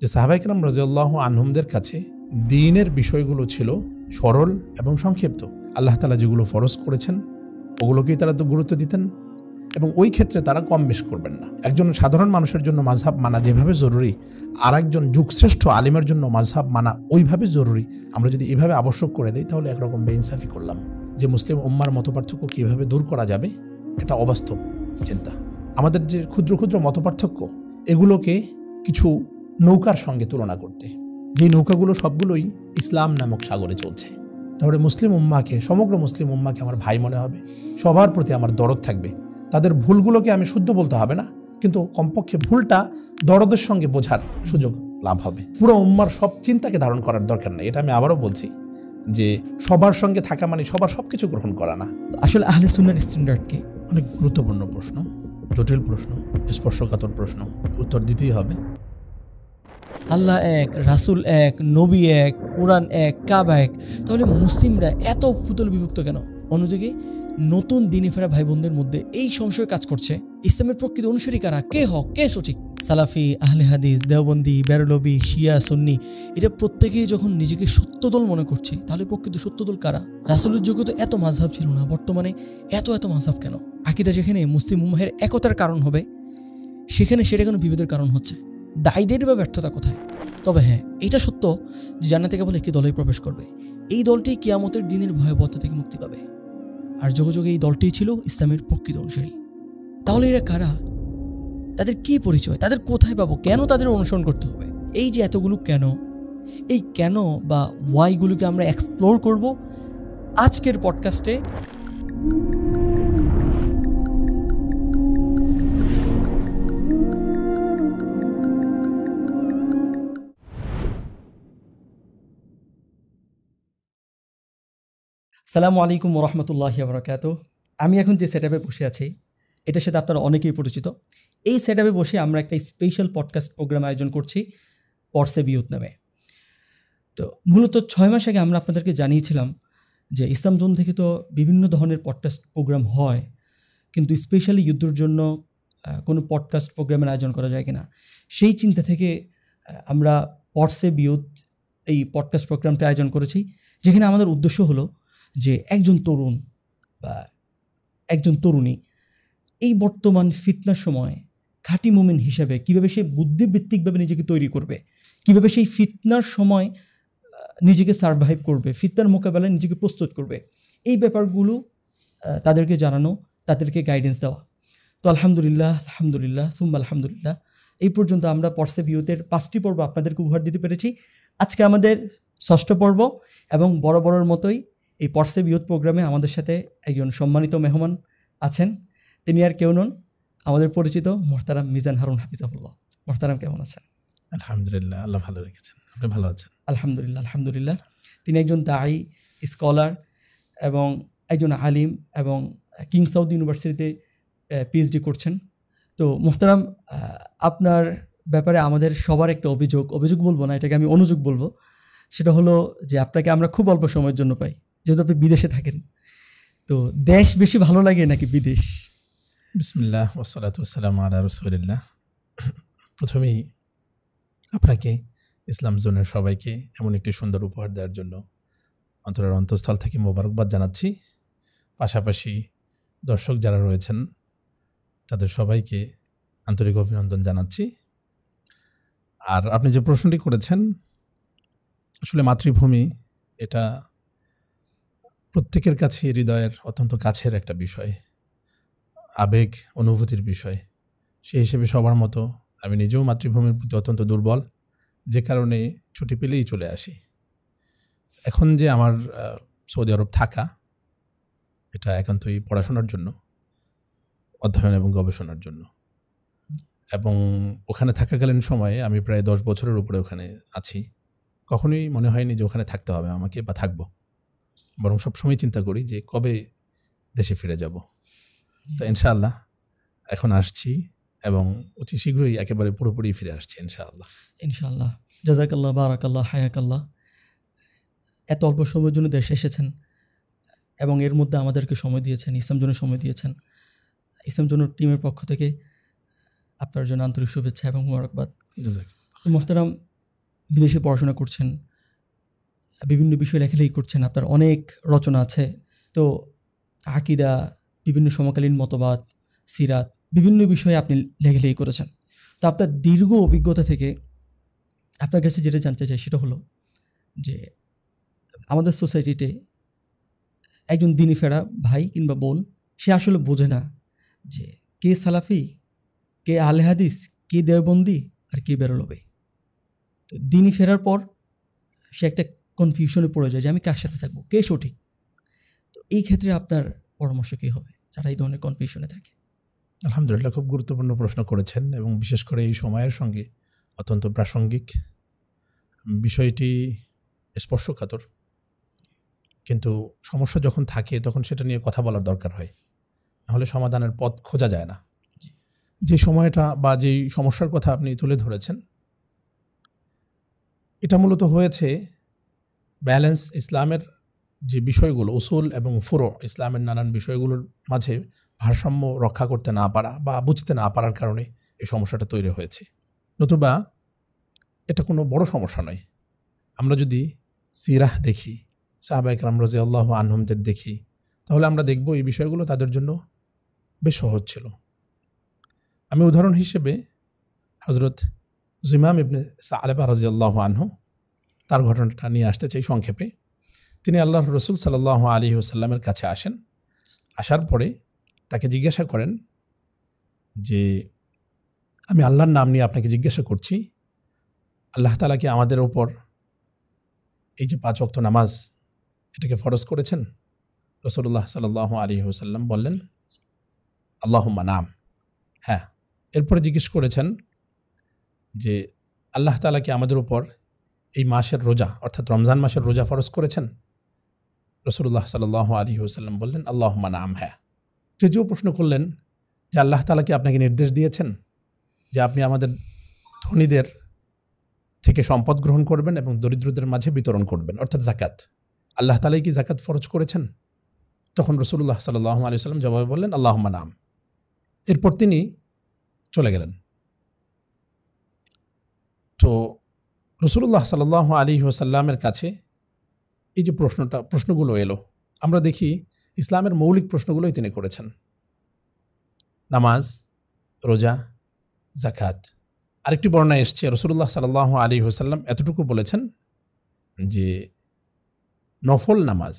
যে সাহাবায়ে কেরাম রাদিয়াল্লাহু আনহুমদের কাছে দ্বীনের বিষয়গুলো ছিল সরল এবং সংক্ষিপ্ত। আল্লাহ তাআলা যেগুলো ফরজ করেছেন ওগুলোকেই তারা তো গুরুত্ব দিতেন এবং ওই ক্ষেত্রে তারা কম বেশ করবেন না। একজন সাধারণ মানুষের জন্য মাযহাব মানা যেভাবে জরুরি, আর একজন যুগশ্রেষ্ঠ আলিমের জন্য মাযহাব মানা ওইভাবে জরুরি, আমরা যদি এভাবে আবশ্যক করে দিই তাহলে একরকম বেইনসাফি করলাম। যে মুসলিম উম্মার মতপার্থক্য কীভাবে দূর করা যাবে এটা অবাস্তব চিন্তা। আমাদের যে ক্ষুদ্র ক্ষুদ্র মতপার্থক্য এগুলোকে কিছু নৌকার সঙ্গে তুলনা করতে, যে নৌকাগুলো সবগুলোই ইসলাম নামক সাগরে চলছে, তাহলে মুসলিম উম্মাকে, সমগ্র মুসলিম উম্মাকে আমার ভাই মনে হবে, সবার প্রতি আমার দরদ থাকবে। তাদের ভুলগুলোকে আমি শুদ্ধ বলতে হবে না, কিন্তু কমপক্ষে ভুলটা দরদের সঙ্গে বোঝার সুযোগ লাভ হবে। পুরো উম্মার সব চিন্তাকে ধারণ করার দরকার নেই। এটা আমি আবারও বলছি যে সবার সঙ্গে থাকা মানে সবার সব কিছু গ্রহণ করা না। আসলে আহলে সুন্নাহর স্ট্যান্ডার্ড কি? অনেক গুরুত্বপূর্ণ প্রশ্ন, জটিল প্রশ্ন, স্পর্শকাতর প্রশ্ন, উত্তর দিতেই হবে। আল্লাহ এক, রাসূল এক, নবী এক, কোরআন এক, কাবা এক, তাহলে মুসলিমরা এত পুতুল বিভক্ত কেন? অন্যদিকে নতুন দিনে ফেরা ভাই বোনদের মধ্যে এই সংশয় কাজ করছে, ইসলামের প্রকৃত অনুসারী কারা, কে হক কে সঠিক? সালাফি, আহলে হাদিস, দেওবন্দি, বেরলভী, শিয়া, সুন্নি, এরা প্রত্যেকেই যখন নিজেকে সত্যদল মনে করছে, তাহলে প্রকৃত সত্যদল কারা? রাসূলের যুগে তো এত মাযহাব ছিল না, বর্তমানে এত মাযহাব কেন? আকীদা যেখানে মুসলিম উম্মাহের একতার কারণ হবে, সেখানে সেটা কেন বিভেদের কারণ হচ্ছে? দায়ীদের বা ব্যর্থতা কোথায়? তবে হ্যাঁ, এটা সত্য যে জান্নাতে কেবল একটি দলেই প্রবেশ করবে। এই দলটি কিয়ামতের দিনের ভয়াবহতা থেকে মুক্তি পাবে, আর যুগে যুগে এই দলটিই ছিল ইসলামের প্রকৃত অনুসারী। তাহলে এরা কারা? তাদের কি পরিচয়? তাদের কোথায় পাবো? কেন তাদের অনুসরণ করতে হবে? এই যে এতগুলো কেন, এই কেন বা ওয়াইগুলোকে আমরা এক্সপ্লোর করব আজকের পডকাস্টে। আসসালামু আলাইকুম ওয়া রাহমাতুল্লাহি ওয়া বারাকাতুহু। আমি এখন যে সেটআপে বসে আছি এটার সাথে আপনারা অনেকেই পরিচিত। এই সেটআপে বসে আমরা একটা স্পেশাল পডকাস্ট প্রোগ্রাম আয়োজন করছি পড়ছে বিয়ত নামে। তো মূলত 6 মাস আগে আমরা আপনাদেরকে জানিয়েছিলাম যে ইসলাম জোন থেকে তো বিভিন্ন ধরনের পডকাস্ট প্রোগ্রাম হয়, কিন্তু স্পেশালি যুদ্ধের জন্য কোনো পডকাস্ট প্রোগ্রামের আয়োজন করা যায় কিনা, সেই চিন্তা থেকে আমরা পড়ছে বিয়ত এই পডকাস্ট প্রোগ্রামটা আয়োজন করেছি, যেখানে আমাদের উদ্দেশ্য হলো যে একজন তরুণ বা একজন তরুণী এই বর্তমান ফিতনার সময় খাঁটি মুমিন হিসেবে কীভাবে সে বুদ্ধিভিত্তিকভাবে নিজেকে তৈরি করবে, কীভাবে সেই ফিতনার সময় নিজেকে সারভাইভ করবে, ফিতনার মোকাবেলায় নিজেকে প্রস্তুত করবে, এই ব্যাপারগুলো তাদেরকে জানানো, তাদেরকে গাইডেন্স দেওয়া। তো আলহামদুলিল্লাহ সুম্মা আলহামদুলিল্লাহ, এই পর্যন্ত আমরা পড়ছে বিয়তের 5টি পর্ব আপনাদেরকে উপহার দিতে পেরেছি। আজকে আমাদের 6ষ্ঠ পর্ব, এবং বড়র মতোই এই পড়ছে বিয়ত প্রোগ্রামে আমাদের সাথে একজন সম্মানিত মেহমান আছেন। তিনি আর কেউ নন, আমাদের পরিচিত মোহতারাম মিজান হারুন হাফিজাহুল্লাহ। মোহতারাম, কেমন আছেন? আলহামদুলিল্লাহ, আল্লাহ ভালো রেখেছেন। আপনি ভালো আছেন? আলহামদুলিল্লাহ। তিনি একজন দায়ী, স্কলার এবং একজন আলিম, এবং কিং সাউদ ইউনিভার্সিটিতে পিএইচডি করছেন। তো মোহতারাম, আপনার ব্যাপারে আমাদের সবার একটা অভিযোগ বলবো না, এটাকে আমি অনুযোগ বলবো। সেটা হলো যে আপনাকে আমরা খুব অল্প সময়ের জন্য পাই, যেহেতু আপনি বিদেশে থাকেন। তো দেশ বেশি ভালো লাগে নাকি বিদেশ? বিসমিল্লাহ ওয়াসসালাতু ওয়াসসালামু আলা রাসূলিল্লাহ। প্রথমেই আপনাকে, ইসলাম জোনের সবাইকে এমন একটি সুন্দর উপহার দেওয়ার জন্য অন্তরের অন্তঃস্থল থেকে মোবারকবাদ জানাচ্ছি। পাশাপাশি দর্শক যারা রয়েছেন তাদের সবাইকে আন্তরিক অভিনন্দন জানাচ্ছি। আর আপনি যে প্রশ্নটি করেছেন, আসলে মাতৃভূমি এটা প্রত্যেকের কাছে হৃদয়ের অত্যন্ত কাছের একটা বিষয়, আবেগ অনুভূতির বিষয়। সেই হিসেবে সবার মতো আমি নিজেও মাতৃভূমির প্রতি অত্যন্ত দুর্বল, যে কারণে ছুটি পেলেই চলে আসি। এখন যে আমার সৌদি আরব থাকা, এটা একান্তই পড়াশোনার জন্য, অধ্যয়ন এবং গবেষণার জন্য। এবং ওখানে থাকাকালীন সময়ে আমি প্রায় 10 বছরের উপরে ওখানে আছি। কখনোই মনে হয়নি যে ওখানে থাকতে হবে আমাকে বা থাকবো, বরং সবসময় চিন্তা করি যে কবে দেশে ফিরে যাব। তো ইনশাআল্লাহ এখন আসছি এবং অতি শীঘ্রই একেবারে পুরোপুরি ফিরে আসছি ইনশাআল্লাহ। জাযাকাল্লাহ, বারাকাল্লাহ, হায়াকাল্লাহ। এত অল্প সময়ের জন্য দেশে এসেছেন এবং এর মধ্যে আমাদেরকে সময় দিয়েছেন, ইসলাম জন্য সময় দিয়েছেন। ইসলাম জন্য টিমের পক্ষ থেকে আপনার জন্য আন্তরিক শুভেচ্ছা এবং মোবারকবাদ। জাযাক। মোহতারাম, বিদেশে পড়াশোনা করছেন, বিভিন্ন বিষয়ে লেখালেখি করছেন, আপনার অনেক রচনা আছে। তো আকিদা, বিভিন্ন সমকালীন মতবাদ, সিরাত, বিভিন্ন বিষয়ে আপনি লেখালেখি করেছেন। তো আপনার দীর্ঘ অভিজ্ঞতা থেকে আপনার কাছে যেটা জানতে চাই সেটা হলো যে আমাদের সোসাইটিতে একজন দিনী ফেরা ভাই কিংবা বোন, সে আসলে বোঝে না যে কে সালাফি, কে আহলে হাদিস, কে দেওবন্দি আর কে বেরোলবে। তো দিনী ফেরার পর সে একটা কনফিউশনে পড়ে যায় যে আমি কার সাথে থাকবো, কে সঠিক। তো এই ক্ষেত্রে আপনার পরামর্শ কী হবে যারা এই ধরনের কনফিউশনে থাকে? আলহামদুলিল্লাহ, খুব গুরুত্বপূর্ণ প্রশ্ন করেছেন এবং বিশেষ করে এই সময়ের সঙ্গে অত্যন্ত প্রাসঙ্গিক। বিষয়টি স্পর্শকাতর, কিন্তু সমস্যা যখন থাকে তখন সেটা নিয়ে কথা বলার দরকার হয়, নাহলে সমাধানের পথ খোঁজা যায় না। যে সময়টা বা যেই সমস্যার কথা আপনি তুলে ধরেছেন, এটা মূলত হয়েছে ব্যালেন্স ইসলামের যে বিষয়গুলো, উসুল এবং ফুরো, ইসলামের নানান বিষয়গুলোর মাঝে ভারসাম্য রক্ষা করতে না পারা বা বুঝতে না পারার কারণে এই সমস্যাটা তৈরি হয়েছে। নতুবা এটা কোনো বড় সমস্যা নয়। আমরা যদি সিরাহ দেখি, সাহাবায়ে কেরাম রাদিয়াল্লাহু আনহুমদের দেখি, তাহলে আমরা দেখব এই বিষয়গুলো তাদের জন্য বেশ সহজ ছিল। আমি উদাহরণ হিসেবে হযরত জিমাম ইবনে সালাবা রাদিয়াল্লাহু আনহু, তার ঘটনাটা নিয়ে আসতে চাই সংক্ষেপে। তিনি আল্লাহর রাসূল সাল্লাল্লাহু আলাইহি ওয়াসাল্লামের কাছে আসেন। আসার পরে তাকে জিজ্ঞাসা করেন যে আমি আল্লাহর নাম নিয়ে আপনাকে জিজ্ঞাসা করছি, আল্লাহ তাআলা কি আমাদের ওপর এই যে 5 ওয়াক্ত নামাজ এটাকে ফরজ করেছেন? রাসূলুল্লাহ সাল্লাল্লাহু আলাইহি ওয়াসাল্লাম বললেন, আল্লাহুম্মা নাম, হ্যাঁ। এরপরে জিজ্ঞেস করেছেন যে আল্লাহ তাআলা কি আমাদের উপর এই মাসের রোজা অর্থাৎ রমজান মাসের রোজা ফরজ করেছেন? রাসূলুল্লাহ সাল্লাল্লাহু আলাইহি ওয়াসাল্লাম বললেন, আল্লাহুম্মা নাম, হ্যাঁ। তৃতীয় প্রশ্ন করলেন যে আল্লাহ তাআলা কি আপনাকে নির্দেশ দিয়েছেন যে আপনি আমাদের ধনীদের থেকে সম্পদ গ্রহণ করবেন এবং দরিদ্রদের মাঝে বিতরণ করবেন, অর্থাৎ যাকাত? আল্লাহ তাআলাই কি যাকাত ফরজ করেছেন? তখন রাসূলুল্লাহ সাল্লাল্লাহু আলাইহি ওয়াসাল্লাম জবাবে বললেন, আল্লাহুম্মা নাম। এরপর তিনি চলে গেলেন। তো রাসূলুল্লাহ সাল্লাল্লাহু আলাইহি ওয়াসাল্লামের কাছে এই যে প্রশ্নগুলো এলো, আমরা দেখি ইসলামের মৌলিক প্রশ্নগুলোই তিনি করেছেন: নামাজ, রোজা, যাকাত। আরেকটি বর্ণনায় এসছে রাসূলুল্লাহ সাল্লাল্লাহু আলাইহি ওয়াসাল্লাম এতটুকু বলেছেন যে নফল নামাজ,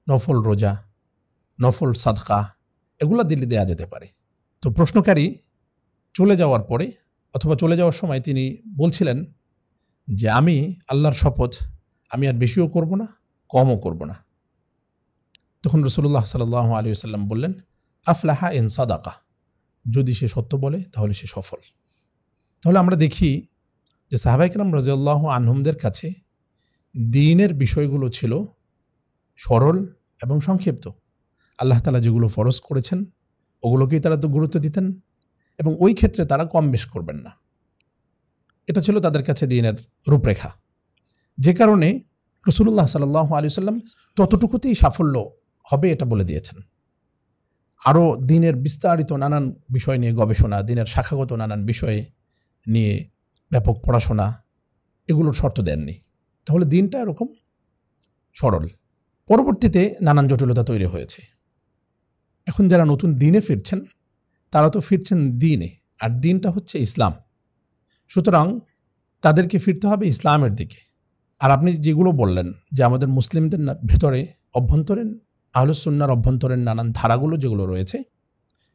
নফল রোজা, নফল সাদকা এগুলো দিলে দেয়া যেতে পারে। তো প্রশ্নকারী চলে যাওয়ার পরে অথবা চলে যাওয়ার সময় তিনি বলছিলেন যে আমি আল্লাহর শপথ, আমি আর বেশিও করব না, কমও করব না। তখন রাসূলুল্লাহ সাল্লাল্লাহু আলাইহি ওয়াসাল্লাম বললেন, আফলাহা ইন সাদাকা, যদি সে সত্য বলে তাহলে সে সফল। তাহলে আমরা দেখি যে সাহাবায়ে কেরাম রাদিয়াল্লাহু আনহুমদের কাছে দ্বীনের বিষয়গুলো ছিল সরল এবং সংক্ষিপ্ত। আল্লাহ তাআলা যেগুলো ফরজ করেছেন ওগুলোকেই তারা তো গুরুত্ব দিতেন এবং ওই ক্ষেত্রে তারা কম বেশ করবেন না। এটা ছিল তাদের কাছে দ্বীনের রূপরেখা, যে কারণে রাসূলুল্লাহ সাল্লাল্লাহু আলাইহি ওয়াসাল্লাম ততটুকুতেই সাফল্য হবে এটা বলে দিয়েছেন। আরও দ্বীনের বিস্তারিত নানান বিষয় নিয়ে গবেষণা, দ্বীনের শাখাগত নানান বিষয়ে নিয়ে ব্যাপক পড়াশোনা, এগুলোর শর্ত দেননি। তাহলে দ্বীনটা এরকম সরল। পরবর্তীতে নানান জটিলতা তৈরি হয়েছে। এখন যারা নতুন দ্বীনে ফিরছেন তারা তো ফিরছেন দ্বীনে, আর দ্বীনটা হচ্ছে ইসলাম। সুতরাং তাদেরকে ফিরতে হবে ইসলামের দিকে। আর আপনি যেগুলো বললেন যে আমাদের মুসলিমদের ভেতরে অভ্যন্তরীণ, আহলুস সুন্নাহর অভ্যন্তরীণ নানান ধারাগুলো যেগুলো রয়েছে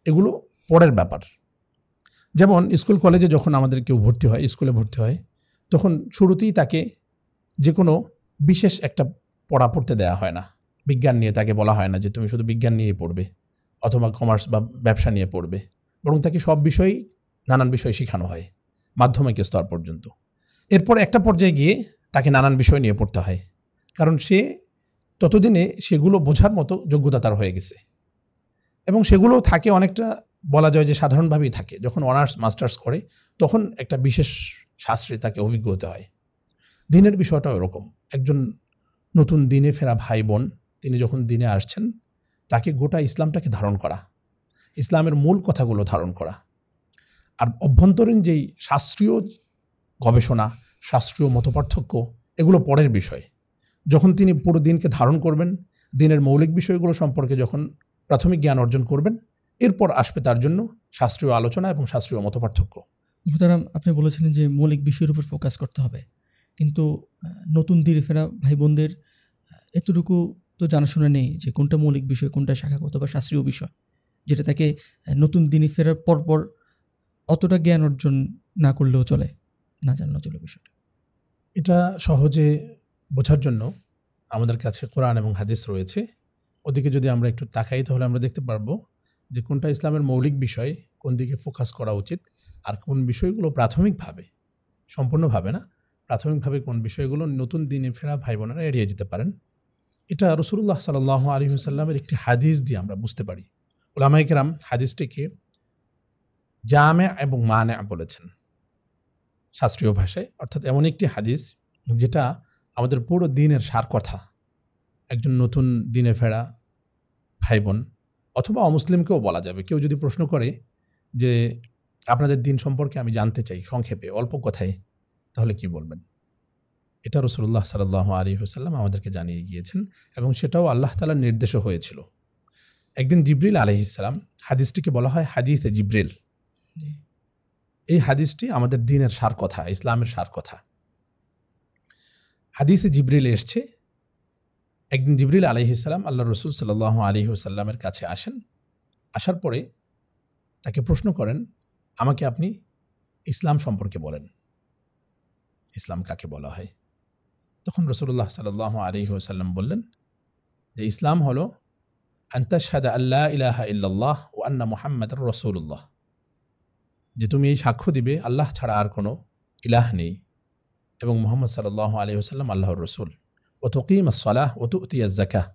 এগুলো পরের ব্যাপার। যেমন স্কুল কলেজে যখন আমাদের কেউ ভর্তি হয়, স্কুলে ভর্তি হয়, তখন শুরুতেই তাকে যে কোনো বিশেষ একটা পড়া পড়তে দেওয়া হয় না। বিজ্ঞান নিয়ে তাকে বলা হয় না যে তুমি শুধু বিজ্ঞান নিয়েই পড়বে অথবা কমার্স বা ব্যবসা নিয়ে পড়বে, বরং তাকে সব বিষয়ই, নানান বিষয় শেখানো হয় মাধ্যমিক স্তর পর্যন্ত। এরপর একটা পর্যায়ে গিয়ে তাকে নানান বিষয় নিয়ে পড়তে হয়, কারণ সে ততদিনে সেগুলো বোঝার মতো যোগ্যতা তার হয়ে গেছে এবং সেগুলো থাকে অনেকটা, বলা যায় যে সাধারণভাবেই থাকে। যখন অনার্স মাস্টার্স করে তখন একটা বিশেষ শাস্ত্রে তাকে অভিজ্ঞ হতে হয়। দ্বীনের বিষয়টাও এরকম। একজন নতুন দ্বীনে ফেরা ভাই বোন তিনি যখন দ্বীনে আসছেন, তাকে গোটা ইসলামটাকে ধারণ করা, ইসলামের মূল কথাগুলো ধারণ করা, আর অভ্যন্তরীণ যেই শাস্ত্রীয় গবেষণা শাস্ত্রীয় মতপার্থক্য এগুলো পরের বিষয়। যখন তিনি পুরো দিনকে ধারণ করবেন, দিনের মৌলিক বিষয়গুলো সম্পর্কে যখন প্রাথমিক জ্ঞান অর্জন করবেন, এরপর আসবে তার জন্য শাস্ত্রীয় আলোচনা এবং শাস্ত্রীয় মতপার্থক্য। মোহতারাম, আপনি বলেছিলেন যে মৌলিক বিষয়ের উপর ফোকাস করতে হবে, কিন্তু নতুন দিনে ফেরা ভাই বোনদের এতটুকু তো জানাশোনা নেই যে কোনটা মৌলিক বিষয়, কোনটা শাখাগত বা শাস্ত্রীয় বিষয়, যেটা তাকে নতুন দিনে ফেরার পরপর অতটা জ্ঞান অর্জন না করলেও চলে, না জানলেও চলে বিষয়টা। এটা সহজে বোঝার জন্য আমাদের কাছে কোরআন এবং হাদিস রয়েছে। ওদিকে যদি আমরা একটু তাকাই তাহলে আমরা দেখতে পারবো যে কোনটা ইসলামের মৌলিক বিষয়, কোন দিকে ফোকাস করা উচিত, আর কোন বিষয়গুলো প্রাথমিকভাবে, সম্পূর্ণভাবে না, প্রাথমিকভাবে কোন বিষয়গুলো নতুন দিনে ফেরা ভাই বোনেরা এড়িয়ে যেতে পারেন। এটা রাসূলুল্লাহ সাল্লাল্লাহু আলাইহি ওয়াসাল্লামের একটি হাদিস দিয়ে আমরা বুঝতে পারি। উলামায়ে কেরাম হাদিসটিকে জামে এবং মানে বলেছেন শাস্ত্রীয় ভাষায়, অর্থাৎ এমন একটি হাদিস যেটা আমাদের পুরো দিনের সার কথা একজন নতুন দিনে ফেরা ভাই বোন অথবা অমুসলিমকেও বলা যাবে। কেউ যদি প্রশ্ন করে যে আপনাদের দিন সম্পর্কে আমি জানতে চাই সংক্ষেপে অল্প কথায়, তাহলে কি বলবেন? এটা রাসূলুল্লাহ সাল্লাল্লাহু আলাইহি ওয়াসাল্লাম আমাদেরকে জানিয়ে গিয়েছেন এবং সেটাও আল্লাহ তাআলার নির্দেশও হয়েছিল। একদিন জিবরিল আলাইহিস সালাম, হাদিসটিকে বলা হয় হাদিসে জিবরিল। এই হাদিসটি আমাদের দিনের সার কথা, ইসলামের সার কথা। হাদিসে জিবরিল এসছে, একদিন জিবরিল আলাইহিস সালাম আল্লাহ রসুল সাল্লাল্লাহু আলাইহি ওয়াসাল্লামের কাছে আসেন। আসার পরে তাকে প্রশ্ন করেন, আমাকে আপনি ইসলাম সম্পর্কে বলেন, ইসলাম কাকে বলা হয়? তখন রাসূলুল্লাহ সাল্লাল্লাহু আলাইহি ওয়াসাল্লাম বললেন যে ইসলাম হলো আন তাশহাদা আল্লা ইলাহা ইল্লাল্লাহ ওয়া আন্না মুহাম্মাদুর রাসূলুল্লাহ, যে তুমি এই সাক্ষ্য দিবে আল্লাহ ছাড়া আর কোনো ইলাহ নেই এবং মুহাম্মদ সাল্লাল্লাহু আলাইহি ওয়াসাল্লাম আল্লাহর রসুল। ও তুকিমাস সালাহ ও তুতিয়াজ যাকাহ,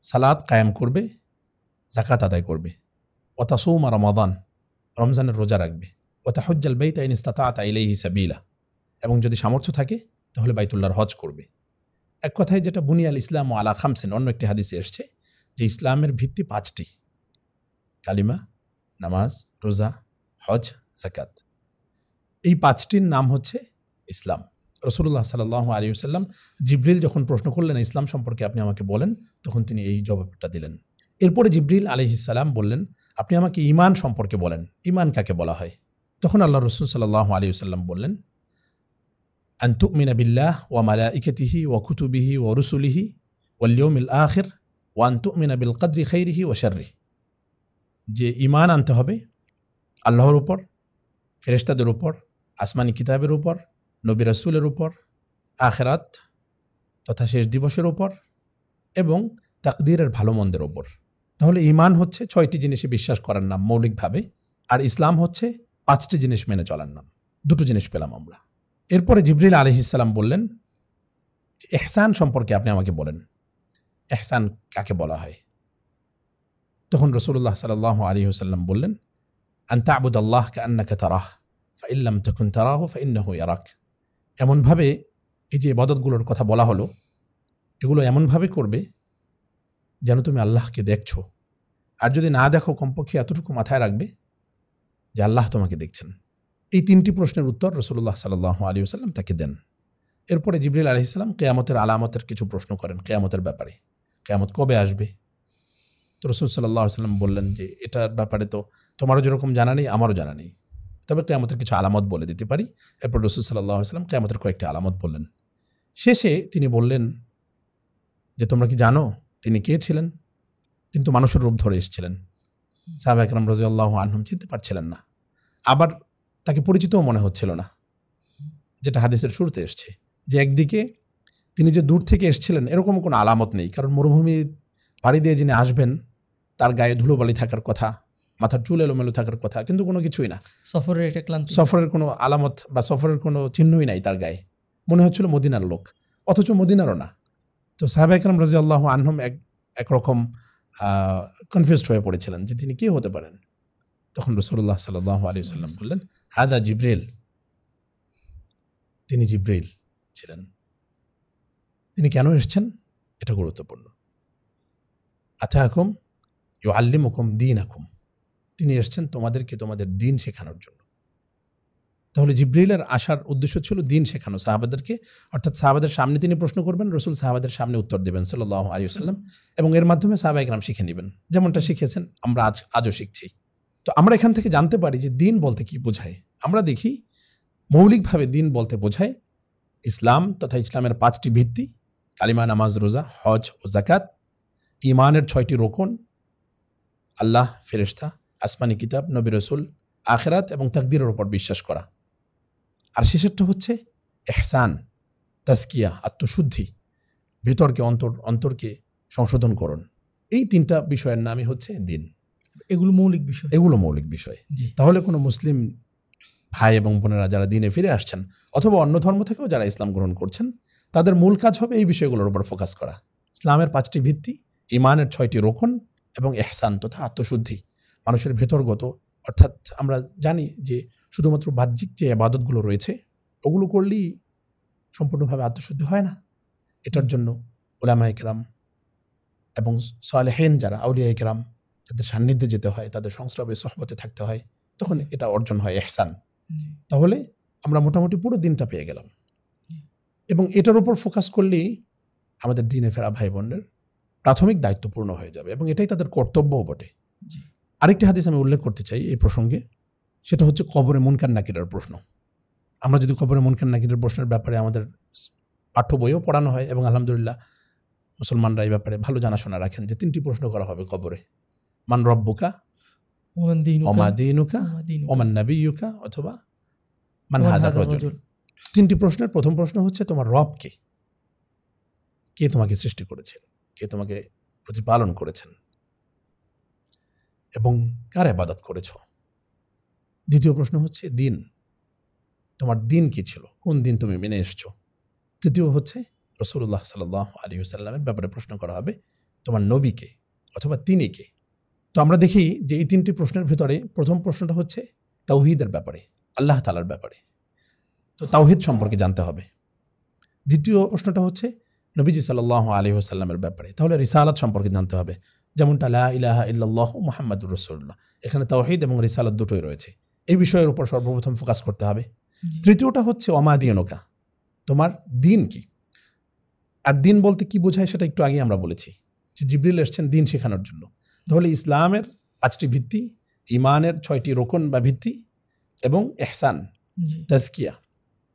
সালাত কায়েম করবে, যাকাত আদায় করবে। ও তাসুমা রমাদান, রমজানের রোজা রাখবে। ও তাহুজ্জাল বাইতা ইন ইসতাতা'তা ইলাইহি সাবিলা, এবং যদি সামর্থ্য থাকে তাহলে বাইতুল্লাহর হজ করবে। এক কথায় যেটা বুনিয়াল ইসলাম আলা খামসিন, অন্য একটি হাদিসে এসছে যে ইসলামের ভিত্তি 5টি: কালিমা, নামাজ, রোজা, হজ, যাকাত। এই 5টির নাম হচ্ছে ইসলাম। রাসূলুল্লাহ সাল্লাল্লাহু আলাইহি ওয়াসাল্লাম জিবরিল যখন প্রশ্ন করলেন ইসলাম সম্পর্কে আপনি আমাকে বলেন, তখন তিনি এই জবাবটা দিলেন। এরপরে জিবরিল আলাইহিস সালাম বললেন, আপনি আমাকে ঈমান সম্পর্কে বলেন, ঈমান কাকে বলা হয়? তখন আল্লাহ রাসূল সাল্লাল্লাহু আলাইহি ওয়াসাল্লাম বললেন, আন তুমিনা বিল্লাহ ওয়া মালাইকাতিহি ওয়া কুতুবিহি ওয়া রুসুলিহি ওয়াল ইয়াউমিল আখির ওয়া আন তুমিনা বিল কদরি খাইরিহি ওয়া শাররিহি, যে ঈমান আনতে হবে আল্লাহর উপর, ফেরেশতাদের উপর, আসমানি কিতাবের উপর, নবী রাসূলের উপর, আখিরাত তথা শেষ দিবসের উপর এবং তাকদীরের ভালো মন্দের উপর। তাহলে ঈমান হচ্ছে 6টি জিনিসে বিশ্বাস করার নাম মৌলিকভাবে, আর ইসলাম হচ্ছে 5টি জিনিস মেনে চলার নাম। 2টো জিনিস পেলাম আমরা। এরপরে জিবরিল আলাইহিস সালাম বললেন যে ইহসান সম্পর্কে আপনি আমাকে বলেন, ইহসান কাকে বলা হয়? তখন রাসূলুল্লাহ সাল্লাল্লাহু আলাইহি ওয়াসাল্লাম বললেন, আন তা'বুদাল্লাহ কাআন্নাকা তারাহ ফাইন লাম তাকুন তারাহু ফাইন্নাহু ইয়ারাক। এমনভাবে এই যে ইবাদতগুলোর কথা বলা হলো, এগুলো এমনভাবে করবে যেন তুমি আল্লাহকে দেখছো, আর যদি না দেখো কমপক্ষে এতটুকু মাথায় রাখবে যে আল্লাহ তোমাকে দেখছেন। এই 3টি প্রশ্নের উত্তর রাসূলুল্লাহ সাল্লাল্লাহু আলাইহি ওয়াসাল্লাম তাকে দেন। এরপরে জিবরিল আলাইহিস সালাম কিয়ামতের আলামতের কিছু প্রশ্ন করেন, কিয়ামতের ব্যাপারে, কিয়ামত কবে আসবে? তো রাসূল সাল্লাল্লাহু আলাইহি ওয়াসাল্লাম বললেন যে এটার ব্যাপারে তো তোমারও যেরকম জানা নেই আমারও জানা নেই, তবে কিয়ামতের কিছু আলামত বলে দিতে পারি। এরপর রাসূল সাল্লাল্লাহু আলাইহি ওয়াসাল্লাম কিয়ামতের কয়েকটি আলামত বললেন। শেষে তিনি বললেন যে তোমরা কি জানো তিনি কে ছিলেন? তিনি তো মানুষের রূপ ধরে এসেছিলেন। সাহাবা একরাম রাদিয়াল্লাহু আনহুম চিনতে পারছিলেন না, আবার তাকে পরিচিতও মনে হচ্ছিল না, যেটা হাদিসের শুরুতে এসছে যে একদিকে তিনি যে দূর থেকে এসেছিলেন এরকম কোনো আলামত নেই, কারণ মরুভূমি পাড়ি দিয়ে যিনি আসবেন তার গায়ে ধুলোবালি থাকার কথা, মাথার চুল এলোমেলো থাকার কথা, কিন্তু কোনো কিছুই না। সফরের এটা ক্লান্তি, সফরের কোনো আলামত বা সফরের কোনো চিহ্নই নাই তার গায়ে, মনে হচ্ছিল মদিনার লোক, অথচ মদিনারও না। তো সাহাবা একরাম রাদিয়াল্লাহু আনহুম একরকম কনফিউজড হয়ে পড়েছিলেন যে তিনি কে হতে পারেন। তখন রাসূলুল্লাহ সাল্লাল্লাহু আলাইহি ওয়াসাল্লাম বললেন, হাদা জিবরিল, তিনি জিবরিল ছিলেন। তিনি কেন এসেছেন এটা গুরুত্বপূর্ণ। আতাকুম ইউআল্লিমুকুম দীনাকুম, তিনি এসেছেন তোমাদেরকে তোমাদের দ্বীন শেখানোর জন্য। তাহলে জিব্রিলের আসার উদ্দেশ্য ছিল দিন শেখানো সাহাবাদেরকে, অর্থাৎ সাহাবাদের সামনে তিনি প্রশ্ন করবেন, রসুল সাহাবাদের সামনে উত্তর দেবেন সাল্লাল্লাহু আলাইহি ওয়াসাল্লাম, এবং এর মাধ্যমে সাহাবায়ে কেরাম শিখে নেবেন, যেমনটা শিখেছেন আমরা আজও শিখছি। তো আমরা এখান থেকে জানতে পারি যে দিন বলতে কি বোঝায়। আমরা দেখি মৌলিকভাবে দিন বলতে বোঝায় ইসলাম তথা ইসলামের 5টি ভিত্তি, কালিমা, নামাজ, রোজা, হজ ও যাকাত, ঈমানের 6টি রোকন, আল্লাহ, ফেরেশতা, আসমানি কিতাব, নবী রসুল, আখিরাত এবং তাকদীরের উপর বিশ্বাস করা। আর শেষেরটা হচ্ছে ইহসান, তাজকিয়া, আত্মশুদ্ধি, ভিতরকে অন্তরকে সংশোধন করুন। এই 3টা বিষয়ের নামই হচ্ছে দিন। এগুলো মৌলিক বিষয়। তাহলে কোনো মুসলিম ভাই এবং বোনেরা যারা দিনে ফিরে আসছেন অথবা অন্য ধর্ম থেকেও যারা ইসলাম গ্রহণ করছেন, তাদের মূল কাজ হবে এই বিষয়গুলোর উপর ফোকাস করা। ইসলামের 5টি ভিত্তি, ঈমানের 6টি রোকন এবং ইহসান তথা আত্মশুদ্ধি, মানুষের ভেতরগত, অর্থাৎ আমরা জানি যে শুধুমাত্র বাহ্যিক যে ইবাদতগুলো রয়েছে ওগুলো করলেই সম্পূর্ণভাবে আত্মশুদ্ধি হয় না। এটার জন্য উলামায়ে কেরাম এবং সালেহিন যারা আউলিয়ায়ে কেরাম, তাদের সান্নিধ্যে যেতে হয়, তাদের সংস্রবে সোহবতে থাকতে হয়, তখন এটা অর্জন হয় ইহসান। তাহলে আমরা মোটামুটি পুরো দিনটা পেয়ে গেলাম, এবং এটার উপর ফোকাস করলেই আমাদের দিনে ফেরা ভাই বোনের প্রাথমিক দায়িত্ব পূর্ণ হয়ে যাবে, এবং এটাই তাদের কর্তব্যও বটে। আরেকটি হাদিস আমি উল্লেখ করতে চাই এই প্রসঙ্গে, সেটা হচ্ছে কবরে মুনকার নাকিরের প্রশ্ন। আমরা যদি কবরে মুনকার নাকিরের প্রশ্নের ব্যাপারে আমাদের পাঠ্য বইও পড়ানো হয়, এবং আলহামদুলিল্লাহ মুসলমানরা এই ব্যাপারে ভালো জানাশোনা রাখেন যে 3টি প্রশ্ন করা হবে কবরে: মান রব্বুকা, ওমা দীনুকা, ওমান নাবিয়্যুকা, অথবা মান হাদা রাজুল। 3টি প্রশ্নের প্রথম প্রশ্ন হচ্ছে তোমার রব কে, কে তোমাকে সৃষ্টি করেছেন, কে তোমাকে প্রতিপালন করেছেন, এবং কার ইবাদত করেছ। দ্বিতীয় প্রশ্ন হচ্ছে দিন, তোমার দিন কি ছিল, কোন দিন তুমি মেনে এসছো। তৃতীয় হচ্ছে রাসূলুল্লাহ সাল্লাল্লাহু আলাইহি ওয়াসাল্লামের ব্যাপারে প্রশ্ন করা হবে, তোমার নবী কে অথবা তিনি কে। তো আমরা দেখি যে এই 3টি প্রশ্নের ভিতরে প্রথম প্রশ্নটা হচ্ছে তাওহীদের ব্যাপারে, আল্লাহ তাআলার ব্যাপারে, তো তাওহীদ সম্পর্কে জানতে হবে। দ্বিতীয় প্রশ্নটা হচ্ছে নবীজি সাল্লাল্লাহু আলাইহি ওয়াসাল্লামের ব্যাপারে, তাহলে রিসালাত সম্পর্কে জানতে হবে, যেমনটা লা ইলাহা ইল্লাল্লাহু মুহাম্মাদুর রাসূলুল্লাহ, এখানে তাওহীদ এবং রিসালাত দুটোই রয়েছে। এই বিষয়ের উপর সর্বপ্রথম ফোকাস করতে হবে। তৃতীয়টা হচ্ছে ওমা দীনুকা, তোমার দিন কি। আর দিন বলতে কি বোঝায় সেটা একটু আগে আমরা বলেছি, যে জিবরিল এসেছেন দিন শেখানোর জন্য। তাহলে ইসলামের 5টি ভিত্তি, ঈমানের 6টি রোকন বা ভিত্তি, এবং ইহসান, তাজকিয়া,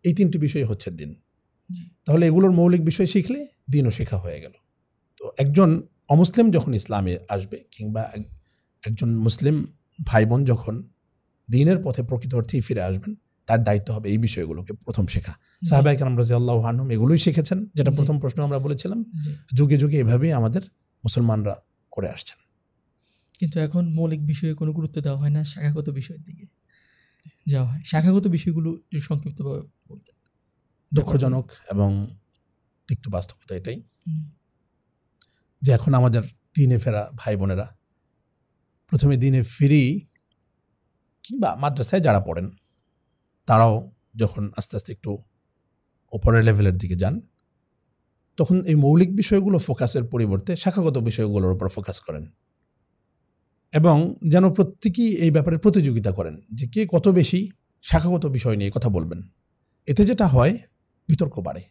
এই 3টি বিষয় হচ্ছে দিন। তাহলে এগুলোর মৌলিক বিষয় শিখলে দিনও শেখা হয়ে গেল। তো একজন অমুসলিম যখন ইসলামে আসবে, কিংবা একজন মুসলিম ভাই বোন যখন দিনের পথে প্রকৃত অর্থেই ফিরে আসবেন, তার দায়িত্ব হবে এই বিষয়গুলোকে প্রথম শেখা। সাহাবায়ে কেরাম রাদিয়াল্লাহু আনহুম এগুলোই শিখেছেন, যেটা প্রথম প্রশ্ন আমরা বলেছিলাম। যুগে যুগে এভাবেই আমাদের মুসলমানরা করে আসছেন। কিন্তু এখন মৌলিক বিষয়ে কোনো গুরুত্ব দেওয়া হয় না, শাখাগত বিষয়ের দিকে যাওয়া হয়। শাখাগত বিষয়গুলো সংক্ষিপ্তভাবে বলতে, দুঃখজনক এবং তিক্ত বাস্তবতা এটাই যে এখন আমাদের দিনে ফেরা ভাই বোনেরা প্রথমে দিনে ফিরি, কিংবা মাদ্রাসায় যারা পড়েন তারাও যখন আস্তে আস্তে একটু উপরের লেভেলের দিকে যান, তখন এই মৌলিক বিষয়গুলো ফোকাসের পরিবর্তে শাখাগত বিষয়গুলোর উপর ফোকাস করেন, এবং যেন প্রত্যেকেই এই ব্যাপারে প্রতিযোগিতা করেন যে কে কত বেশি শাখাগত বিষয় নিয়ে কথা বলবেন। এতে যেটা হয়, বিতর্ক বাড়ে,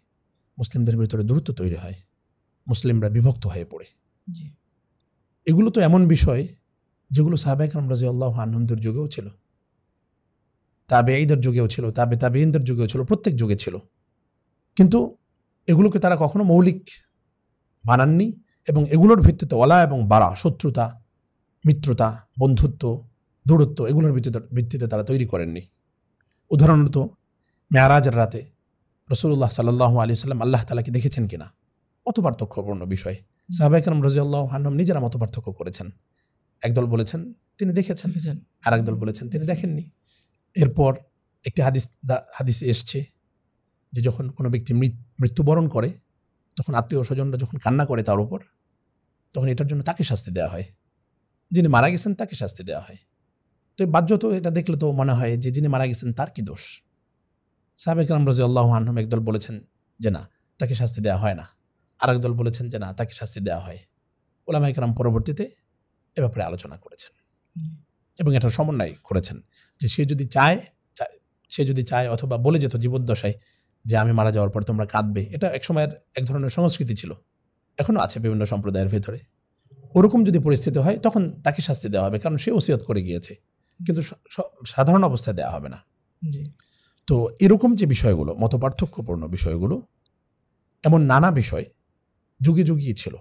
মুসলিমদের ভিতরে দূরত্ব তৈরি হয়, মুসলিমরা বিভক্ত হয়ে পড়ে। এগুলো তো এমন বিষয় যেগুলো সাহাবায়ে কেরাম রাদিয়াল্লাহু আনহুমদের যুগেও ছিল, তাবেঈদের যুগেও ছিল, তাবেঈনদের যুগেও ছিল, প্রত্যেক যুগে ছিল, কিন্তু এগুলোকে তারা কখনো মৌলিক বানাননি, এবং এগুলোর ভিত্তিতে ওয়ালা এবং বারা, শত্রুতা, মিত্রতা, বন্ধুত্ব, দূরত্ব, এগুলোর ভিত্তিতে তারা তৈরি করেননি। উদাহরণত মেরাজের রাতে রাসূলুল্লাহ সাল্লাল্লাহু আলাইহি ওয়াসাল্লাম আল্লাহ তাআলাকে দেখেছেন কিনা, মত পার্থক্যপূর্ণ বিষয়। সাহাবায়ে কেরাম রাদিয়াল্লাহু আনহুম নিজেরা মত পার্থক্য করেছেন। একদল বলেছেন তিনি দেখেছেন, আর একদল বলেছেন তিনি দেখেননি। এরপর একটি হাদিসে এসছে যে যখন কোনো ব্যক্তি মৃত্যুবরণ করে, তখন আত্মীয় স্বজনরা যখন কান্না করে তার উপর, তখন এটার জন্য তাকে শাস্তি দেওয়া হয়, যিনি মারা গেছেন তাকে শাস্তি দেওয়া হয়। তো বাহ্যত এটা দেখলে তো মনে হয় যে যিনি মারা গেছেন তার কি দোষ। সাহাবায়ে কেরাম রাদিয়াল্লাহু আনহুম একদল বলেছেন যে না, তাকে শাস্তি দেওয়া হয় না, আর একদল বলেছেন যে না, তাকে শাস্তি দেওয়া হয়। উলামায়ে কেরাম পরবর্তীতে এ ব্যাপারে আলোচনা করেছেন এবং এটার সমন্বয় করেছেন যে সে যদি চায়, সে সে যদি চায়, অথবা বলে যেত জীবদ্দশায় যে আমি মারা যাওয়ার পর তোমরা কাঁদবে, এটা এক সময়ের এক ধরনের সংস্কৃতি ছিল, এখনও আছে বিভিন্ন সম্প্রদায়ের ভেতরে। ওরকম যদি পরিস্থিতি হয় তখন তাকে শাস্তি দেওয়া হবে, কারণ সে ওসিয়ত করে গিয়েছে, কিন্তু সাধারণ অবস্থায় দেওয়া হবে না। তো এরকম যে বিষয়গুলো, মতপার্থক্যপূর্ণ বিষয়গুলো, এমন নানা বিষয় যুগে যুগিয়ে ছিল।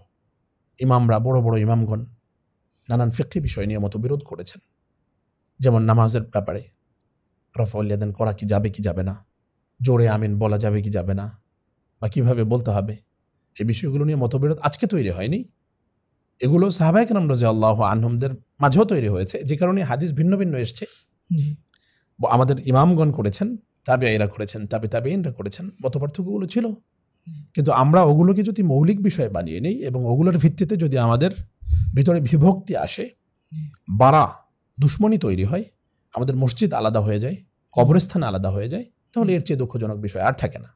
ইমামরা, বড় বড় ইমামগণ নানান ফিকহি বিষয় নিয়ে মতবিরোধ করেছেন। যেমন নামাজের ব্যাপারে রফউল ইয়াদাইন করা কি যাবে কি যাবে না, জোরে আমিন বলা যাবে কি যাবে না, বা কিভাবে বলতে হবে, এই বিষয়গুলো নিয়ে মতবিরোধ আজকে তৈরি হয়নি। এগুলো সাহাবায়ে কেরাম রাদিয়াল্লাহু আনহুমদের মাঝেও তৈরি হয়েছে, যে কারণে হাদিস ভিন্ন ভিন্ন এসছে। আমাদের ইমামগণ করেছেন, তাবেঈরা করেছেন, তাবেঈনরা করেছেন, মতপার্থক্যগুলো ছিল। কিন্তু আমরা ওগুলোকে যদি মৌলিক বিষয় বানিয়ে নিই এবং ওগুলোর ভিত্তিতে যদি আমাদের ভিতরে বিভক্তি আসে, বাড়া দুশ্মনী তৈরি হয়, আমাদের মসজিদ আলাদা হয়ে যায়, কবরস্থান আলাদা হয়ে যায়, তাহলে এর চেয়ে দুঃখজনক বিষয় আর থাকে না।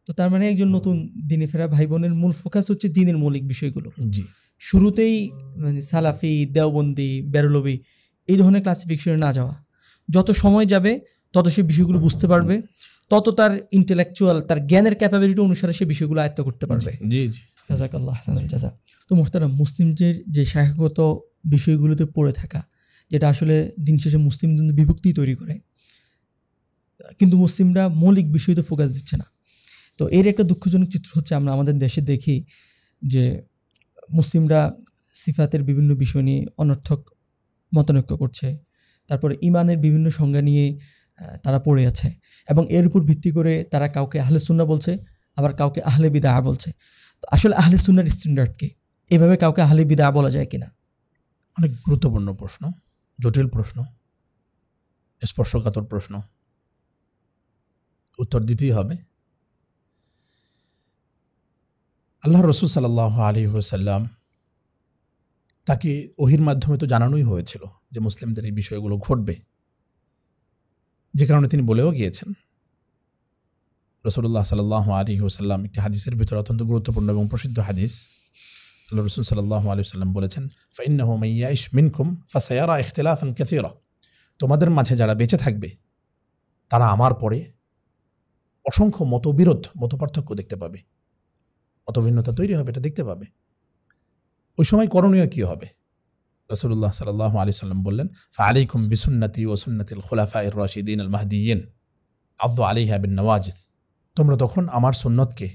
তো তার মানে একজন নতুন দিনে ফেরা ভাই বোনের মূল ফোকাস হচ্ছে দিনের মৌলিক বিষয়গুলো। জি, শুরুতেই মানে সালাফি, দেওবন্দি, বেরলবি এই ধরনের ক্লাসিফিকেশনে না যাওয়া। যত সময় যাবে তত সে বিষয়গুলো বুঝতে পারবে, তত তার ইন্টেলেকচুয়াল, তার জ্ঞানের ক্যাপাবিলিটি অনুসারে সে বিষয়গুলো আয়ত্ত করতে পারবে। জি জি, জাযাকাল্লাহ হাসানাল জাযা। তো মুহতারাম, মুসলিমদের যে শাখাগত বিষয়গুলোতে পড়ে থাকা, যেটা আসলে দিন শেষে মুসলিমদের বিভক্তি তৈরি করে, কিন্তু মুসলিমরা মৌলিক বিষয়তে ফোকাস দিচ্ছে না। তো এর একটা দুঃখজনক চিত্র হচ্ছে আমরা আমাদের দেশে দেখি যে মুসলিমরা সিফাতের বিভিন্ন বিষয় নিয়ে অনর্থক মতানৈক্য করছে, তারপরে ইমানের বিভিন্ন সংজ্ঞা নিয়ে তারা পড়ে আছে, এবং এর উপর ভিত্তি করে তারা কাউকে আহলে সুন্নাহ বলছে, আবার কাউকে আহলে বিদআহ বলছে। তো আসলে আহলে সুন্নাহর স্ট্যান্ডার্ড কি? এভাবে কাউকে আহলে বিদআহ বলা যায় কিনা? অনেক গুরুত্বপূর্ণ প্রশ্ন, জটিল প্রশ্ন, স্পর্শকাতর প্রশ্ন, উত্তর দিতেই হবে। আল্লাহর রাসূল সাল্লাল্লাহু আলাইহি ওয়াসাল্লাম, তাকে ওহীর মাধ্যমে তো জানানোই হয়েছিল যে মুসলিমদের এই বিষয়গুলো ঘটবে, যে কারণে তিনি বলেও গিয়েছেন। রাসূলুল্লাহ সাল্লাল্লাহু আলাইহি ওয়াসাল্লাম একটি হাদিসের ভিতরে অত্যন্ত গুরুত্বপূর্ণ এবং প্রসিদ্ধ হাদিস, আল্লাহ রাসূল সাল্লাল্লাহু আলাইহি ওয়াসাল্লাম বলেছেন, ফাইন্নাহু মান ইয়াইশ মিনকুম ফাসায়ারা ইখতিলাফান কাসীরা, তোমাদের মাঝে যারা বেঁচে থাকবে তারা আমার পরে অসংখ্য মতবিরোধ, মতপার্থক্য দেখতে পাবে, মতভিন্নতা তৈরি হবে, এটা দেখতে পাবে। ওই সময় করণীয় কি হবে? রাসূলুল্লাহ সাল্লাল্লাহু আলাইহি ওয়াসাল্লাম বললেন, ফাআলাইকুম বিসুন্নতি ওয়া সুন্নাতিল খুলাফায়ে রাশিদিন আল মাহদিয়িন আযু আলাইহা বিন নওয়াজিদ, তোমরা তখন আমার সুন্নতকে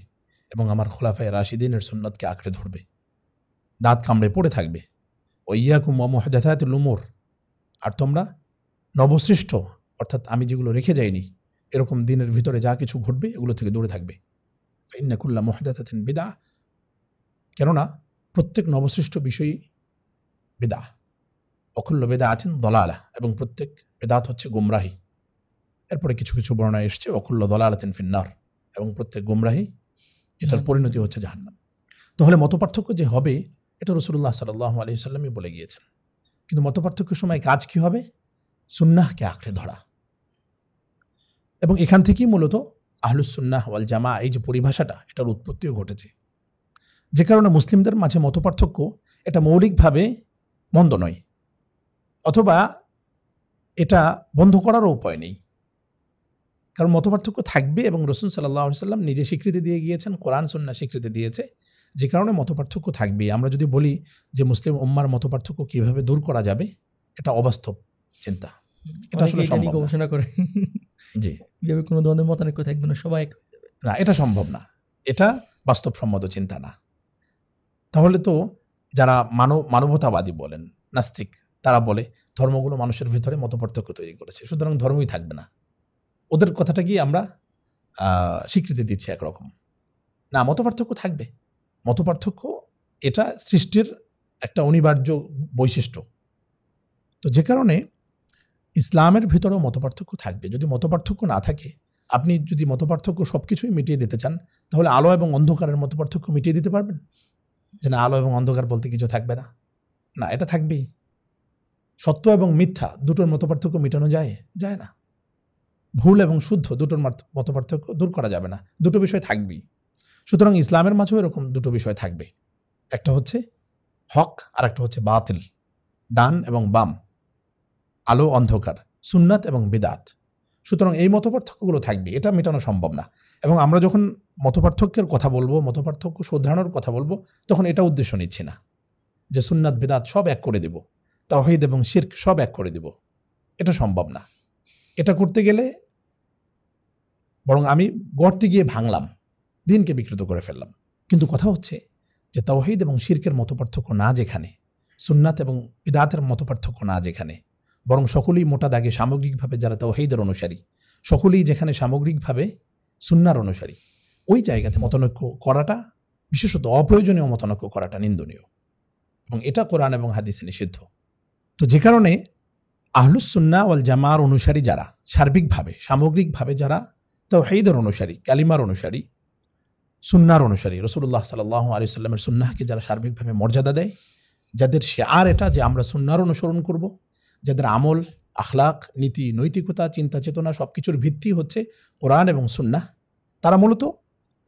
এবং আমার খুলাফায়ে রাশিদিনের সুন্নতকে আঁকড়ে ধরবে, দাঁত কামড়ে পড়ে থাকবে। ওয়া ইয়াকুম ওয়া মুহদাসাতিল উমুর, আর তোমরা নবসৃষ্ট, অর্থাৎ আমি যেগুলো রেখে যাইনি, এরকম দিনের ভিতরে যা কিছু ঘটবে এগুলো থেকে দূরে থাকবে। ফাইন্না কুল্লা মুহদাসাতিন বিদআহ, কেননা প্রত্যেক নবসৃষ্ট বিষয়ই বিদআহ। অকুল্লু বিদআতিন দালালাহ, এবং প্রত্যেক বিদআত হচ্ছে গুমরাহি। এরপরে কিছু কিছু বর্ণনা এসছে অকুল্লু দালালাতিন ফিন্নার, এবং প্রত্যেক গুমরাহি, এটার পরিণতি হচ্ছে জাহান্নাম। তাহলে মতপার্থক্য যে হবে এটা রাসূলুল্লাহ সাল্লাল্লাহু আলাইহি ওয়াসাল্লামই বলে গিয়েছেন। কিন্তু মতপার্থক্যের সময় কাজ কি হবে? সুন্নাহকে আঁকড়ে ধরা। এবং এখান থেকেই মূলত আহলুস সুন্নাহ ওয়াল জামা এই যে পরিভাষাটা, এটার উৎপত্তিও ঘটেছে। যে কারণে মুসলিমদের মাঝে মতপার্থক্য এটা মৌলিকভাবে মন্দ নয়, অথবা এটা বন্ধ করারও উপায় নেই, কারণ মতপার্থক্য থাকবে এবং রাসূল সাল্লাল্লাহু আলাইহি ওয়াসাল্লাম নিজে স্বীকৃতি দিয়ে গিয়েছেন, কোরআন সুন্নাহ স্বীকৃতি দিয়েছে, যে কারণে মতপার্থক্য থাকবে। আমরা যদি বলি যে মুসলিম উম্মার মতপার্থক্য কিভাবে দূর করা যাবে, এটা অবাস্তব চিন্তা, এটা আসলে সম্ভব গবেষণা করে জি কিভাবে কোনো ধরনের মতানৈক্য থাকবে না, সবাই না, এটা সম্ভব না, এটা বাস্তবসম্মত চিন্তা না। তাহলে তো যারা মানবতাবাদী বলেন, নাস্তিক, তারা বলে ধর্মগুলো মানুষের ভিতরে মতপার্থক্য তৈরি করেছে, সুতরাং ধর্মই থাকবে না। ওদের কথাটা কি আমরা স্বীকৃতি দিচ্ছি একরকম না, মতপার্থক্য থাকবে। মতপার্থক্য এটা সৃষ্টির একটা অনিবার্য বৈশিষ্ট্য। তো যে কারণে ইসলামের ভিতরেও মতপার্থক্য থাকবে। যদি মতপার্থক্য না থাকে, আপনি যদি মতপার্থক্য সব কিছুই মিটিয়ে দিতে চান, তাহলে আলো এবং অন্ধকারের মতপার্থক্য মিটিয়ে দিতে পারবেন? যে না, আলো এবং অন্ধকার বলতে কিছু থাকবে না, না, এটা থাকবেই। সত্য এবং মিথ্যা দুটোর মতপার্থক্য মেটানো যায় না। ভুল এবং শুদ্ধ দুটোর মতপার্থক্য দূর করা যাবে না, দুটো বিষয় থাকবেই। সুতরাং ইসলামের মাঝেও এরকম দুটো বিষয় থাকবে, একটা হচ্ছে হক আর একটা হচ্ছে বাতিল, ডান এবং বাম, আলো অন্ধকার, সুন্নাত এবং বিদআত। সুতরাং এই মতপার্থক্যগুলো থাকবে, এটা মেটানো সম্ভব না। এবং আমরা যখন মতপার্থক্যের কথা বলবো, মতপার্থক্য শোধরানোর কথা বলবো, তখন এটা উদ্দেশ্য নিচ্ছি না যে সুন্নাত বিদআত সব এক করে দেব, তাওহীদ এবং শিরক সব এক করে দেব, এটা সম্ভব না। এটা করতে গেলে বরং আমি গর্তে গিয়ে ভাঙলাম, দিনকে বিকৃত করে ফেললাম। কিন্তু কথা হচ্ছে যে তাওহীদ এবং শিরকের মতপার্থক্য না যেখানে, সুন্নাত এবং বিদআতের মতপার্থক্য না যেখানে, বরং সকলেই মোটা দাগে সামগ্রিকভাবে যারা তাওহীদের অনুসারী, সকলেই যেখানে সামগ্রিকভাবে সুন্নার অনুসারী, ওই জায়গাতে মতানৈক্য করাটা, বিশেষত অপ্রয়োজনীয় মতানৈক্য করাটা নিন্দনীয়, এবং এটা কোরআন এবং হাদিসে নিষিদ্ধ। তো যে কারণে আহলুস সুন্নাহ ওয়াল জামার অনুসারী যারা, সার্বিকভাবে সামগ্রিকভাবে যারা তাওহীদের অনুসারী, কালিমার অনুসারী, সুন্নার অনুসারী, রাসূলুল্লাহ সাল্লাল্লাহু আলাইহি ওয়াসাল্লামের সুন্নাহকে যারা সার্বিকভাবে মর্যাদা দেয়, যাদের শিআর এটা যে আমরা সুন্নার অনুসরণ করব, যাদের আমল, আখলাক, নীতি, নৈতিকতা, চিন্তা চেতনা সবকিছুর ভিত্তি হচ্ছে কোরআন এবং সুন্নাহ, তারা মূলত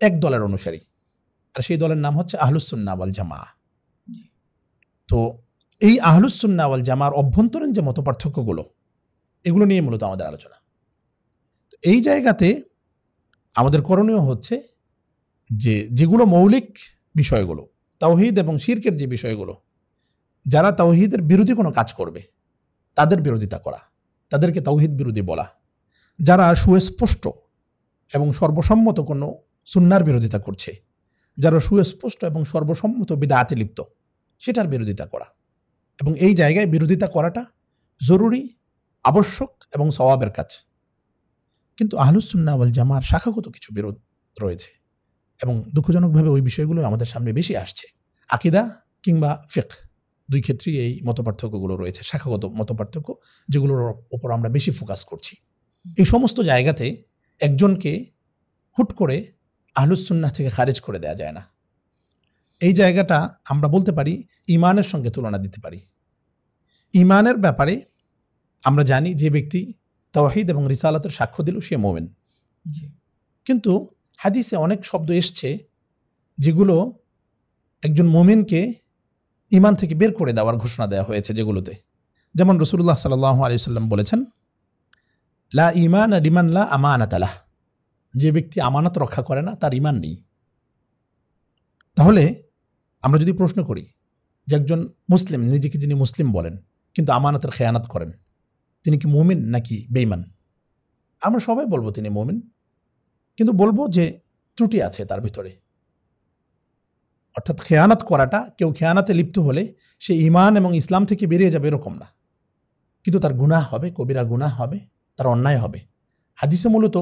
এক দলের অনুসারী, আর সেই দলের নাম হচ্ছে আহলুস সুন্নাহ ওয়াল জামাআহ। তো এই আহলুস সুন্নাহ ওয়াল জামার অভ্যন্তরীণ যে মতপার্থক্যগুলো, এগুলো নিয়ে মূলত আমাদের আলোচনা। এই জায়গাতে আমাদের করণীয় হচ্ছে যে যেগুলো মৌলিক বিষয়গুলো, তাওহীদ এবং শিরকের যে বিষয়গুলো, যারা তাওহীদের বিরোধী কোনো কাজ করবে তাদের বিরোধিতা করা, তাদেরকে তাওহীদ বিরোধী বলা। যারা সুস্পষ্ট এবং সর্বসম্মত কোনো সুন্নার বিরোধিতা করছে, যারা সুস্পষ্ট এবং সর্বসম্মত বিদআতে লিপ্ত, সেটার বিরোধিতা করা। এবং এই জায়গায় বিরোধিতা করাটা জরুরি, আবশ্যক এবং সওয়াবের কাজ। কিন্তু আহলুস সুন্নাহ ওয়াল জামার শাখাগত কিছু বিরোধ রয়েছে, এবং দুঃখজনকভাবে ওই বিষয়গুলো আমাদের সামনে বেশি আসছে। আকীদা কিংবা ফিকহ, দুই ক্ষেত্রেই এই মতপার্থক্যগুলো রয়েছে, শাখাগত মতপার্থক্য, যেগুলোর উপর আমরা বেশি ফোকাস করছি। এই সমস্ত জায়গাতে একজনকে হুট করে আহলুস সুন্নাহ থেকে খারিজ করে দেওয়া যায় না। এই জায়গাটা আমরা বলতে পারি ঈমানের সঙ্গে তুলনা দিতে পারি। ঈমানের ব্যাপারে আমরা জানি যে ব্যক্তি তাওহীদ এবং রিসালাতের সাক্ষ্য দিল সে মুমিন। কিন্তু হাদিসে অনেক শব্দ এসছে যেগুলো একজন মুমিনকে ঈমান থেকে বের করে দেওয়ার ঘোষণা দেওয়া হয়েছে, যেগুলোতে যেমন রাসূলুল্লাহ সাল্লাল্লাহু আলাইহি ওয়াসাল্লাম বলেছেন, লা ঈমান লিমান লা আমানাত লাহ, যে ব্যক্তি আমানত রক্ষা করে না তার ঈমান নেই। তাহলে আমরা যদি প্রশ্ন করি যে একজন মুসলিম, নিজেকে যিনি মুসলিম বলেন কিন্তু আমানতের খেয়ানত করেন, তিনি কি মুমিন নাকি বেঈমান? আমরা সবাই বলবো তিনি মুমিন, কিন্তু বলবো যে ত্রুটি আছে তার ভিতরে। অর্থাৎ খেয়ানত করাটা, কেউ খেয়ানাতে লিপ্ত হলে সে ঈমান এবং ইসলাম থেকে বেরিয়ে যাবে এরকম না, কিন্তু তার গুনাহ হবে, কবিরা গুনাহ হবে, তার অন্যায় হবে। হাদিসে মূলত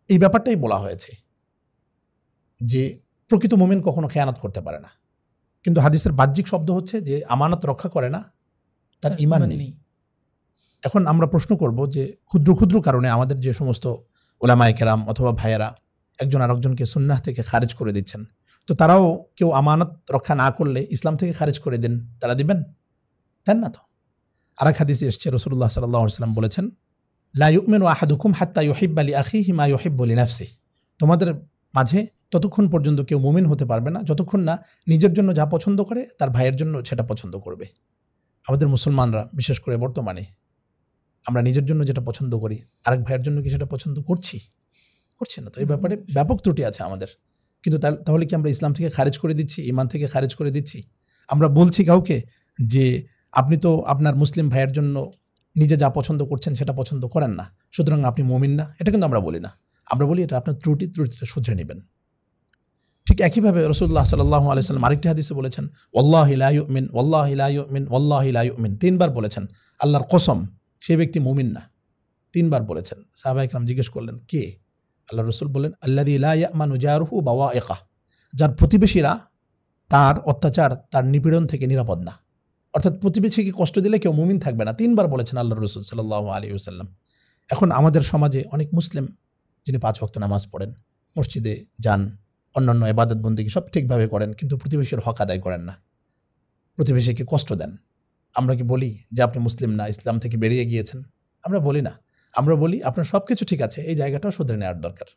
এই ব্যাপারটাই বলা হয়েছে যে প্রকৃত মুমিন কখনো খেয়ানত করতে পারে না, কিন্তু হাদিসের বাহ্যিক শব্দ হচ্ছে যে আমানত রক্ষা করে না, তার ঈমান নেই। এখন আমরা প্রশ্ন করব যে ক্ষুদ্র ক্ষুদ্র কারণে আমাদের যে সমস্ত উলামায়ে কেরাম অথবা ভাইয়েরা একজন আরেকজনকে সুন্নাহ থেকে খারিজ করে দিচ্ছেন, তো তারাও কেউ আমানত রক্ষা না করলে ইসলাম থেকে খারিজ করে দেন, তারা দিবেন? দেন না তো। আরেক হাদিসে এসছে, রাসূলুল্লাহ সাল্লাল্লাহু আলাইহি ওয়াসাল্লাম বলেছেন, লা ইউমিনু আহাদুকুম হাত্তা ইউহিব্বা লিআখিহি মা ইউহিব্বু লিনাফসিহি, তোমাদের মাঝে ততক্ষণ পর্যন্ত কেউ মুমিন হতে পারবে না যতক্ষণ না নিজের জন্য যা পছন্দ করে তার ভাইয়ের জন্য সেটা পছন্দ করবে। আমাদের মুসলমানরা বিশেষ করে বর্তমানে আমরা নিজের জন্য যেটা পছন্দ করি, আরেক ভাইয়ের জন্য কি সেটা পছন্দ করছি না? তো এই ব্যাপারে ব্যাপক ত্রুটি আছে আমাদের। কিন্তু তাহলে কি আমরা ইসলাম থেকে খারিজ করে দিচ্ছি, ঈমান থেকে খারিজ করে দিচ্ছি? আমরা বলছি কাউকে যে আপনি তো আপনার মুসলিম ভাইয়ের জন্য নিজে যা পছন্দ করছেন সেটা পছন্দ করেন না, সুতরাং আপনি মুমিন না, এটা কিন্তু আমরা বলি না। আমরা বলি এটা আপনার ত্রুটিটা শুধরে নেবেন। ঠিক একইভাবে রাসূলুল্লাহ সাল্লাল্লাহু আলাইহি ওয়াসাল্লাম আরেকটি হাদিসে বলেছেন, ওয়াল্লাহি লা ইউমিন, ওয়াল্লাহি লা ইউমিন, ওয়াল্লাহি লা ইউমিন, 3 বার বলেছেন, আল্লাহর কসম সেই ব্যক্তি মুমিন না, 3 বার বলেছেন। সাহাবায়ে কেরাম জিজ্ঞেস করলেন কে? আল্লাহ রাসূল বলেন, আল্লাযী লা ইয়ামানু জারুহু বাওয়াইকা, যার প্রতিবেশীরা তার অত্যাচার, তার নিপীড়ন থেকে নিরাপদ না। অর্থাৎ প্রতিবেশীকে কষ্ট দিলে কেউ মুমিন থাকবে না, 3 বার বলেছেন আল্লাহ রাসূল সাল্লাল্লাহু আলাইহি ওয়াসাল্লাম। এখন আমাদের সমাজে অনেক মুসলিম যিনি 5 ওয়াক্ত নামাজ পড়েন, মসজিদে যান, অন্যান্য ইবাদত বন্দেগী সব ঠিকভাবে করেন, কিন্তু প্রতিবেশীর হক আদায় করেন না, প্রতিবেশীকে কষ্ট দেন। আমরা কি বলি যে আপনি মুসলিম না, ইসলাম থেকে বেরিয়ে গিয়েছেন? আমরা বলি না। আমরা বলি আপনার সব কিছু ঠিক আছে, এই জায়গাটাও শুধরে নেওয়ার দরকার।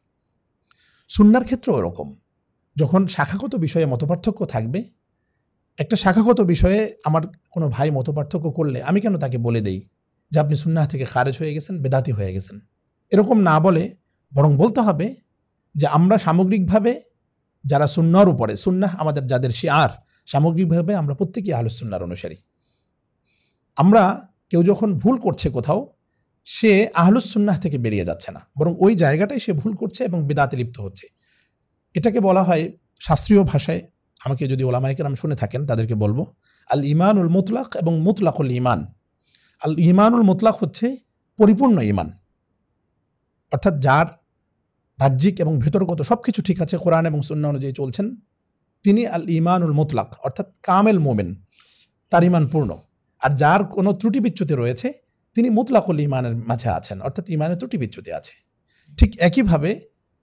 সুন্নার ক্ষেত্রেও এরকম, যখন শাখাগত বিষয়ে মতপার্থক্য থাকবে, একটা শাখাগত বিষয়ে আমার কোনো ভাই মতপার্থক্য করলে আমি কেন তাকে বলে দেই যে আপনি সুন্নাহ থেকে খারেজ হয়ে গেছেন, বেদাতি হয়ে গেছেন? এরকম না বলে বরং বলতে হবে যে আমরা সামগ্রিকভাবে যারা সুন্নাহর উপরে, সুন্নাহ আমাদের যাদের শিআর, সামগ্রিকভাবে আমরা প্রত্যেকেই আহলুস সুন্নাহর অনুসারী। আমরা কেউ যখন ভুল করছে কোথাও, সে আহলুস সুন্নাহ থেকে বেরিয়ে যাচ্ছে না, বরং ওই জায়গাটাই সে ভুল করছে এবং বিদআতে লিপ্ত হচ্ছে। এটাকে বলা হয় শাস্ত্রীয় ভাষায়, আমাকে যদি ওলামায়ে কেরাম শুনে থাকেন তাদেরকে বলবো, আল ইমানুল মুতলাক এবং মুতলাকুল ইমান। আল ইমানুল মুতলাক হচ্ছে পরিপূর্ণ ইমান, অর্থাৎ যার বাহ্যিক এবং ভেতরগত সব কিছু ঠিক আছে, কোরআন এবং সুন্নাহ অনুযায়ী চলছেন, তিনি আল ইমানুল মুতলাক অর্থাৎ কামেল মোমেন, তার ইমান পূর্ণ। আর যার কোনো ত্রুটি বিচ্যুতি রয়েছে, তিনি মুতলাকুল ইমানের মাঝে আছেন, অর্থাৎ ইমানের ত্রুটি বিচ্যুতি আছে। ঠিক একইভাবে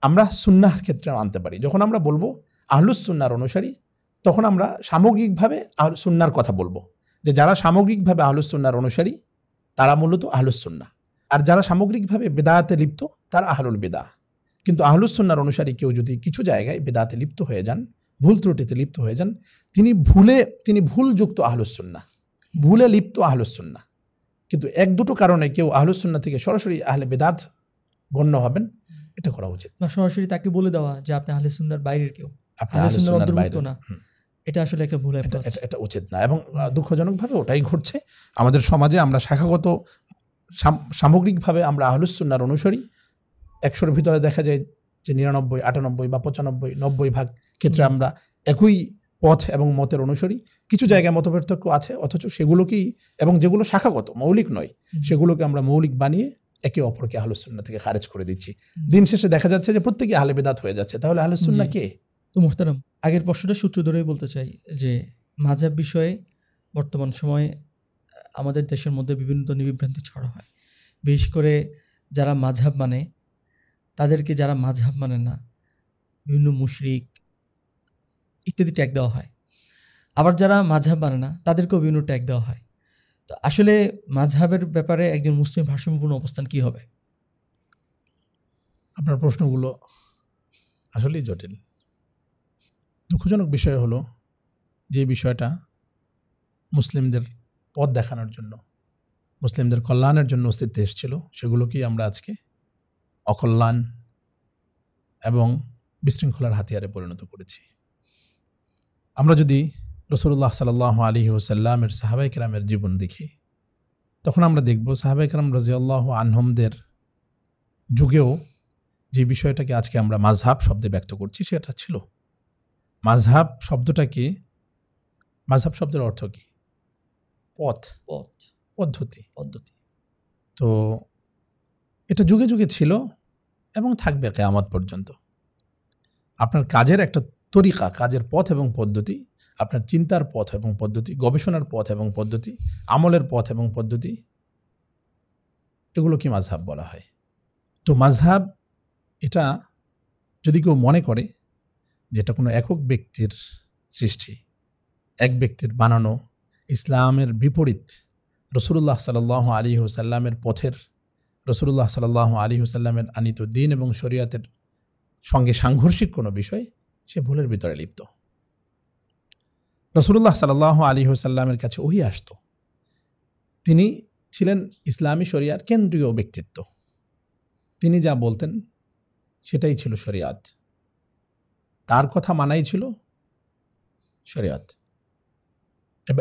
আমরা সুন্নাহর ক্ষেত্রে আনতে পারি। যখন আমরা বলবো আহলুস সুন্নাহর অনুসারী, তখন আমরা সামগ্রিকভাবে সুন্নাহর কথা বলবো, যে যারা সামগ্রিকভাবে আহলুস সুন্নাহর অনুসারী তারা মূলত আহলুস সুন্নাহ, আর যারা সামগ্রিকভাবে বিদআতে লিপ্ত তারা আহলুল বিদআহ। কিন্তু আহলুস সুন্নাহর অনুসারী কেউ যদি কিছু জায়গায় বিদআতে লিপ্ত হয়ে যান, ভুল ত্রুটিতে লিপ্ত হয়ে যান, তিনি ভুলযুক্ত আহলুস সুন্নাহ, ভুলে লিপ্ত আহলুস সুন্নাহ। কিন্তু এক দুটো কারণে কেউ আহলুস সুন্নাহ থেকে সরাসরি আহলে বিদআত গণ্য হবেন, এটা করা উচিত না। সরাসরি তাকে বলে দেওয়া যে আপনি আহলে সুন্নাহর বাইরের কেউ, আপনি আহলে আহলুস সুন্নাহর সুন্নাহর অন্তর্ভুক্ত বাইরে, না, এটা আসলে একটা ভুল approach। এটা উচিত না। এবং দুঃখজনকভাবে ওটাই ঘটছে আমাদের সমাজে। আমরা শাখাগত সামগ্রিকভাবে আমরা আহলুস সুন্নাহর অনুসারী, 100-র ভিতরে দেখা যায় যে 99, 98 বা 95, 90 ভাগ ক্ষেত্রে আমরা একই পথ এবং মতের অনুসারী। কিছু জায়গায় মতপার্থক্য আছে, অথচ সেগুলোকেই, এবং যেগুলো শাখাগত মৌলিক নয়, সেগুলোকে আমরা মৌলিক বানিয়ে একে অপরকে আহলুস সুন্নাহ থেকে খারেজ করে দিচ্ছি। দিন শেষে দেখা যাচ্ছে যে প্রত্যেকে আহলে বিদআত হয়ে যাচ্ছে। তাহলে আহলুস সুন্নাহ কে? তো মুহতারাম, আগের প্রশ্নটা সূত্র ধরেই বলতে চাই যে মাযহাব বিষয়ে বর্তমান সময়ে আমাদের দেশের মধ্যে বিভিন্ন ধরনের বিভ্রান্তি ছড়া হয়। বিশেষ করে যারা মাযহাব মানে, তাদেরকে যারা মাযহাব মানে না, বিভিন্ন মুশরিক ইত্যাদি ট্যাগ দেওয়া হয়। আবার যারা মাযহাব মানে না, তাদেরকেও বিভিন্ন ট্যাগ দেওয়া হয়। তো আসলে মাযহাবের ব্যাপারে একজন মুসলিম ভারসাম্যপূর্ণ অবস্থান কি হবে? আপনার প্রশ্নগুলো আসলেই জটিল। দুঃখজনক বিষয় হলো যে বিষয়টা মুসলিমদের পথ দেখানোর জন্য, মুসলিমদের কল্যাণের জন্য অস্তিত্বে এসেছিল, সেগুলোকেই আমরা আজকে অকল্যাণ এবং বিশৃঙ্খলার হাতিয়ারে পরিণত করেছি। আমরা যদি রাসূলুল্লাহ সাল্লাল্লাহু আলাইহি ওয়াসাল্লামের সাহাবায়ে কেরামের জীবন দেখি, তখন আমরা দেখব সাহাবায়ে কেরাম রাদিয়াল্লাহু আনহুমদের যুগেও যে বিষয়টাকে আজকে আমরা মাযহাব শব্দে ব্যক্ত করছি, সেটা ছিল মাযহাব শব্দটাকে, মাযহাব শব্দের অর্থ কি? পথ, পদ্ধতি। তো এটা যুগে যুগে ছিল এবং থাকবে কিয়ামত পর্যন্ত। আপনার কাজের একটা তরিকা, কাজের পথ এবং পদ্ধতি, আপনার চিন্তার পথ এবং পদ্ধতি, গবেষণার পথ এবং পদ্ধতি, আমলের পথ এবং পদ্ধতি, এগুলো কি মাযহাব বলা হয়। তো মাযহাব এটা যদি কেউ মনে করে যেটা কোনো একক ব্যক্তির সৃষ্টি, এক ব্যক্তির বানানো, ইসলামের বিপরীত, রাসূলুল্লাহ সাল্লাল্লাহু আলাইহি ওয়াসাল্লামের পথের, রাসূলুল্লাহ সাল্লাল্লাহু আলাইহি ওয়াসাল্লামের আনিত দ্বীন এবং শরীয়তের সঙ্গে সাংঘর্ষিক কোনো বিষয়, সে ভুলের ভিতরে লিপ্ত। রাসূলুল্লাহ সাল্লাল্লাহু আলাইহি ওয়াসাল্লামের কাছে ওহী আসতো, তিনি ছিলেন ইসলামী শরিয়ার কেন্দ্রীয় ব্যক্তিত্ব, তিনি যা বলতেন সেটাই ছিল শরিয়াত, তার কথা মানাই ছিল শরিয়াত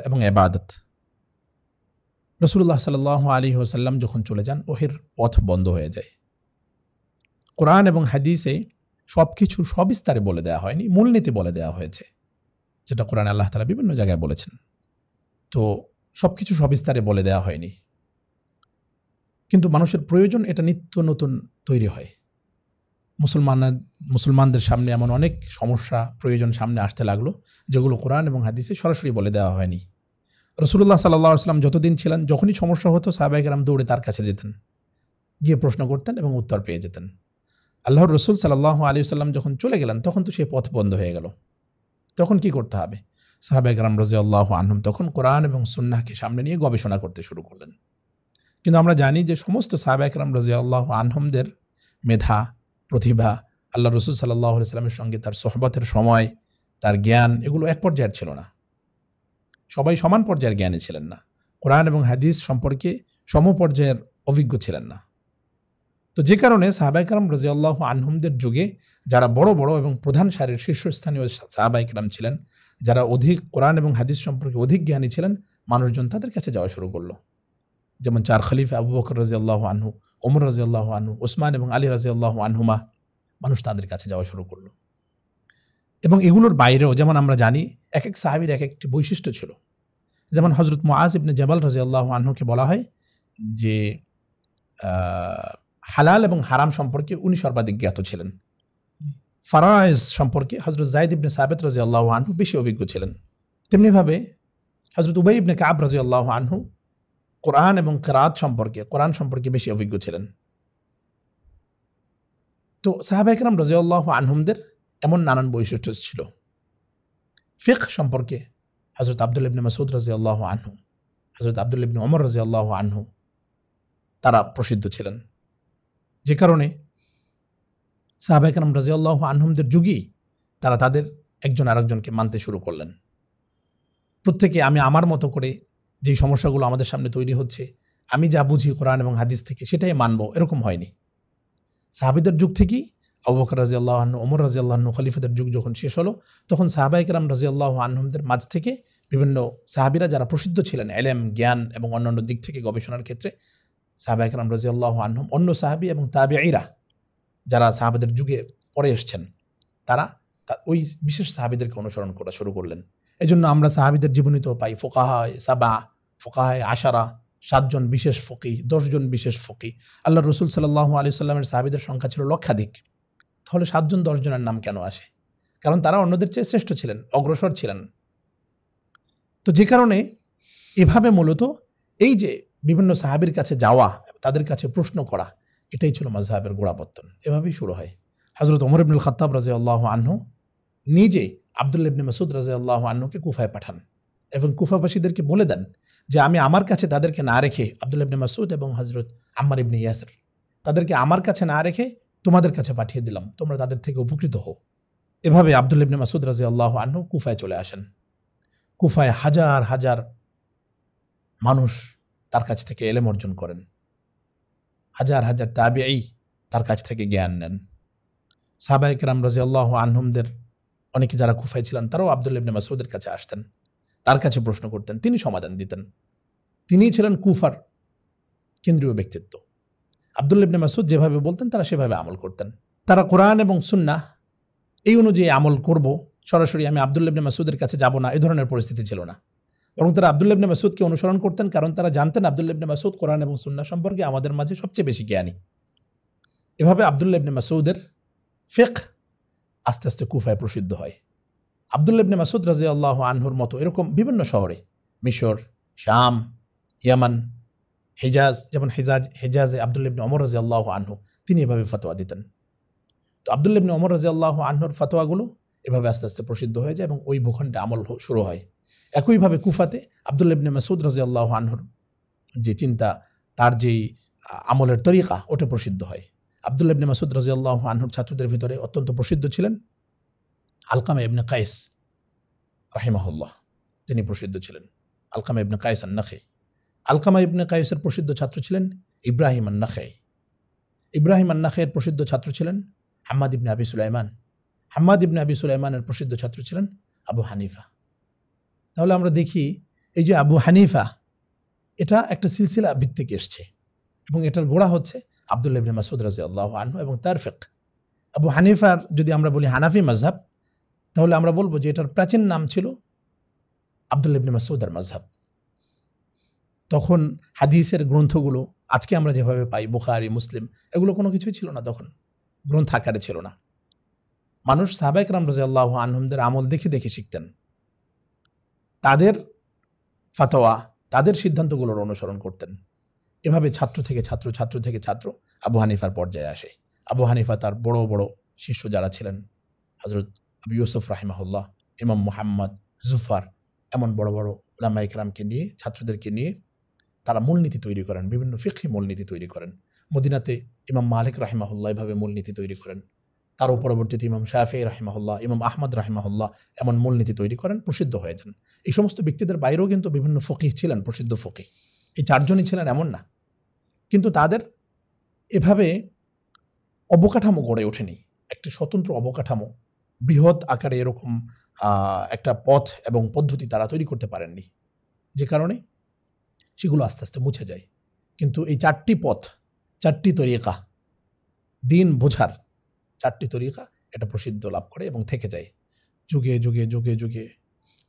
এবং ইবাদত। রাসূলুল্লাহ সাল্লাল্লাহু আলাইহি ওয়াসাল্লাম যখন চলে যান, ওহির পথ বন্ধ হয়ে যায়। কোরআন এবং হাদিসে সব কিছু সবিস্তারে বলে দেওয়া হয়নি, মূলনীতি বলে দেওয়া হয়েছে, যেটা কোরআনে আল্লাহ তাআলা বিভিন্ন জায়গায় বলেছেন। তো সব কিছু সবিস্তারে বলে দেওয়া হয়নি, কিন্তু মানুষের প্রয়োজন এটা নিত্য নতুন তৈরি হয়। মুসলমানদের সামনে এমন অনেক সমস্যা, প্রয়োজন সামনে আসতে লাগলো, যেগুলো কোরআন এবং হাদিসে সরাসরি বলে দেওয়া হয়নি। রাসূলুল্লাহ সাল্লাল্লাহু আলাইহি ওয়াসাল্লাম যতদিন ছিলেন, যখনই সমস্যা হতো সাহাবায়ে কেরাম দৌড়ে তার কাছে যেতেন, গিয়ে প্রশ্ন করতেন এবং উত্তর পেয়ে যেতেন। আল্লাহর রাসূল সাল্লাল্লাহু আলাইহি ওয়াসাল্লাম যখন চলে গেলেন, তখন তো সেই পথ বন্ধ হয়ে গেল। তখন কি করতে হবে? সাহাবায়ে কেরাম রাদিয়াল্লাহু আনহুম তখন কোরআন এবং সুন্নাহকে সামনে নিয়ে গবেষণা করতে শুরু করলেন। কিন্তু আমরা জানি যে সমস্ত সাহাবায়ে কেরাম রাদিয়াল্লাহু আনহুমদের মেধা, প্রতিভা, আল্লাহ রাসূল সাল্লাল্লাহু আলাইহি ওয়াসাল্লামের সঙ্গে তার সোহবতের সময়, তার জ্ঞান, এগুলো এক পর্যায়ের ছিল না। সবাই সমান পর্যায়ের জ্ঞানী ছিলেন না, কোরআন এবং হাদিস সম্পর্কে সমপর্যায়ের অভিজ্ঞ ছিলেন না। তো যে কারণে সাহাবায়ে কেরাম রাদিয়াল্লাহু আনহুমদের যুগে যারা বড় বড় এবং প্রধান সারির শীর্ষস্থানীয় সাহাবায়ে কেরাম ছিলেন, যারা অধিক কোরআন এবং হাদিস সম্পর্কে অধিক জ্ঞানী ছিলেন, মানুষজন তাদের কাছে যাওয়া শুরু করলো। যেমন চার খলিফা আবু বকর রাদিয়াল্লাহু আনহু, ওমর রাদিয়াল্লাহু আনহু, ওসমান এবং আলী রাদিয়াল্লাহু আনহুমা, মানুষ তাদের কাছে যাওয়া শুরু করলো। এবং এগুলোর বাইরেও যেমন আমরা জানি এক এক সাহাবীর এক একটি বৈশিষ্ট্য ছিল। যেমন হযরত মুআজ ইবনে জাবাল রাদিয়াল্লাহু আনহুকে বলা হয় যে হালাল এবং হারাম সম্পর্কে উনি সর্বাধিক জ্ঞাত ছিলেন। ফারায়েজ সম্পর্কে হযরত যায়েদ ইবনে সাবিত রাদিয়াল্লাহু আনহু বেশি অভিজ্ঞ ছিলেন। তেমনিভাবে হযরত উবাই ইবনে কাব রাদিয়াল্লাহু আনহু কোরআন এবং কিরাত সম্পর্কে, কোরআন সম্পর্কে বেশি অভিজ্ঞ ছিলেন। তো সাহাবায়ে কেরাম রাদিয়াল্লাহু আনহুমদের এমন নানান বৈশিষ্ট্য ছিল। ফিকহ সম্পর্কে হযরত আব্দুল্লাহ ইবনে মাসউদ রাদিয়াল্লাহু আনহু, হযরত আব্দুল্লাহ ইবনে ওমর রাদিয়াল্লাহু আনহু তারা প্রসিদ্ধ ছিলেন। যে কারণে সাহাবায়ে কেরাম রাদিয়াল্লাহু আনহুমদের যুগেই তারা তাদের একজন আরেকজনকে মানতে শুরু করলেন। প্রত্যেকে আমি আমার মতো করে যে সমস্যাগুলো আমাদের সামনে তৈরি হচ্ছে, আমি যা বুঝি কোরআন এবং হাদিস থেকে সেটাই মানব, এরকম হয়নি। সাহাবীদের যুগ থেকেই আবু বকর রাদিয়াল্লাহু আনহু, ওমর রাদিয়াল্লাহু আনহু খলিফাদের যুগ যখন শেষ হলো, তখন সাহাবায়ে কেরাম রাদিয়াল্লাহু আনহুমদের মাঝ থেকে বিভিন্ন সাহাবীরা যারা প্রসিদ্ধ ছিলেন ইলম, জ্ঞান এবং অন্যান্য দিক থেকে গবেষণার ক্ষেত্রে, সাহাবায়ে কেরাম রাদিয়াল্লাহু আনহুম অন্য সাহাবী এবং তাবেঈরা যারা সাহাবাদের যুগে পরে এসেছেন, তারা ওই বিশেষ সাহাবীদেরকে অনুসরণ করা শুরু করলেন। এজন্য আমরা সাহাবীদের জীবনীতেও পাই ফুকাহায়ে সাবা, ফুকাহায়ে আশারা, 7 জন বিশেষ ফকিহ, 10 জন বিশেষ ফকিহ। আল্লাহর রাসূল সাল্লাল্লাহু আলাইহি সাল্লামের সাহাবীদের সংখ্যা ছিল লক্ষাধিক। তাহলে 7 জন 10 জনের নাম কেন আসে? কারণ তারা অন্যদের চেয়ে শ্রেষ্ঠ ছিলেন, অগ্রসর ছিলেন। তো যে কারণে এভাবে মূলত এই যে বিভিন্ন সাহাবীর কাছে যাওয়া, তাদের কাছে প্রশ্ন করা, এটাই ছিল মাযহাবের গোড়াপত্তন। এভাবেই শুরু হয়। হযরত ওমর ইবনুল খাত্তাব রাদিয়াল্লাহু আনহু নিজে আব্দুল্লাহ ইবনে মাসউদ রাদিয়াল্লাহু আনহুকে কুফায় পাঠান এবং কুফাবাসীদেরকে বলে দেন যে আমি আমার কাছে তাদেরকে না রেখে, আব্দুল্লাহ ইবনে মাসউদ এবং হযরত আম্মার ইবনে ইয়াসির, তাদেরকে আমার কাছে না রেখে তোমাদের কাছে পাঠিয়ে দিলাম, তোমরা তাদের থেকে উপকৃত হও। এভাবে আব্দুল্লাহ ইবনে মাসউদ রাদিয়াল্লাহু আনহু কুফায় চলে আসেন। কুফায় হাজার হাজার মানুষ তার কাছ থেকে ইলম অর্জন করেন, হাজার হাজার তাবেঈ তার কাছ থেকে জ্ঞান নেন। সাহাবায়ে কেরাম রাদিয়াল্লাহু আনহুমদের অনেকে যারা কুফায় ছিলেন, তারাও আব্দুল্লাহ ইবনে মাসউদের কাছে আসতেন, তার কাছে প্রশ্ন করতেন, তিনি সমাধান দিতেন। তিনিই ছিলেন কুফার কেন্দ্রীয় ব্যক্তিত্ব। আব্দুল্লাহ ইবনে মাসউদ যেভাবে বলতেন তারা সেভাবে আমল করতেন। তারা কোরআন এবং সুন্নাহ এই অনুযায়ী আমল করব, সরাসরি আমি আব্দুল্লাহ ইবনে মাসউদের কাছে যাব না, এই ধরনের পরিস্থিতি ছিল না। বরং তারা আব্দুল্লাহ ইবনে মাসউদকে অনুসরণ করতেন, কারণ তারা জানতেন আব্দুল্লাহ ইবনে মাসউদ কোরআন এবং সুন্নাহ সম্পর্কে আমাদের মাঝে সবচেয়ে বেশি জ্ঞানী। এভাবে আব্দুল্লাহ ইবনে মাসউদের ফিকহ আস্তে আস্তে কুফায় প্রসিদ্ধ হয়। আব্দুল্লাহ ইবনে মাসউদ রাদিয়াল্লাহু আনহুর মতো এরকম বিভিন্ন শহরে, মিশর, শাম, ইয়ামান, হিজাজ, যেমন হিজাজে আব্দুল্লাহ ইবনে ওমর রাদিয়াল্লাহু আনহু তিনি এভাবে ফতোয়া দিতেন। তো আব্দুল্লাহ ইবনে ওমর রাদিয়াল্লাহু আনহুর ফতোয়াগুলো এভাবে আস্তে আস্তে প্রসিদ্ধ হয়ে যায় এবং ওই ভূখণ্ডে আমল শুরু হয়। একইভাবে কুফাতে আব্দুল্লাহ ইবনে মাসউদ রাদিয়াল্লাহু আনহুর যে চিন্তা, তার যেই আমলের তরিকা, ওটা প্রসিদ্ধ হয়। আব্দুল্লাহ ইবনে মাসউদ রাদিয়াল্লাহু আনহুর ছাত্রদের ভিতরে অত্যন্ত প্রসিদ্ধ ছিলেন আলকামা ইবনে কায়েস রাহিমাহুল্লাহ, তিনি প্রসিদ্ধ ছিলেন। আলকামা ইবনে কায়েস আন-নাখঈ। আলকামা ইবনে কায়েসের প্রসিদ্ধ ছাত্র ছিলেন ইব্রাহিম আন-নাখঈ। ইব্রাহিম আন-নাখঈর প্রসিদ্ধ ছাত্র ছিলেন হাম্মাদ ইবনে আবি সুলাইমান। হাম্মাদ ইবনে আবি সুলাইমানের প্রসিদ্ধ ছাত্র ছিলেন আবু হানিফা। তাহলে আমরা দেখি এই যে আবু হানিফা, এটা একটা সিলসিলা ভিত্তিক এসছে এবং এটার গোড়া হচ্ছে আব্দুল্লাহ ইবনে মাসউদ রাদিয়াল্লাহু আনহু এবং তার ফিকহ। আবু হানিফার যদি আমরা বলি হানাফি মাযহাব, তাহলে আমরা বলবো যে এটার প্রাচীন নাম ছিল আব্দুল্লাহ ইবনে মাসউদের মাযহাব। তখন হাদিসের গ্রন্থগুলো আজকে আমরা যেভাবে পাই, বুখারী, মুসলিম, এগুলো কোনো কিছুই ছিল না, তখন গ্রন্থ আকারে ছিল না। মানুষ সাহাবায়ে কেরাম রাদিয়াল্লাহু আনহুমদের আমল দেখে দেখে শিখতেন, তাদের ফতোয়া, তাদের সিদ্ধান্তগুলোর অনুসরণ করতেন। এভাবে ছাত্র থেকে ছাত্র, ছাত্র থেকে ছাত্র আবু হানিফার পর্যায়ে আসে। আবু হানিফা তার বড় বড় শিষ্য যারা ছিলেন, হযরত আবু ইউসুফ রাহিমাহুল্লাহ, ইমাম মুহাম্মদ, জুফার, এমন বড় বড় উলামায়ে কেরামকে নিয়ে, ছাত্রদেরকে নিয়ে তারা মূলনীতি তৈরি করেন, বিভিন্ন ফিকহি মূলনীতি তৈরি করেন। মদিনাতে ইমাম মালিক রাহিমাহুল্লাহ এভাবে মূলনীতি তৈরি করেন। তারও পরবর্তীতে ইমাম শাফিঈ রাহিমাহুল্লাহ, ইমাম আহমদ রাহিমাহুল্লাহ এমন মূলনীতি তৈরি করেন, প্রসিদ্ধ হয়ে যান। এই সমস্ত ব্যক্তিদের বাইরেও কিন্তু বিভিন্ন ফকিহ ছিলেন, প্রসিদ্ধ ফকিহ। এই 4 জনই ছিলেন এমন না, কিন্তু তাদের এভাবে অবকাঠামো গড়ে ওঠেনি, একটি স্বতন্ত্র অবকাঠামো বৃহৎ আকারে এরকম একটা পথ এবং পদ্ধতি তারা তৈরি করতে পারেননি, যে কারণে সেগুলো আস্তে আস্তে মুছে যায়। কিন্তু এই 4টি পথ, 4টি তরিকা, দিন বোঝার 4টি তরিকা, এটা প্রসিদ্ধ লাভ করে এবং থেকে যায় যুগে যুগে যুগে যুগে।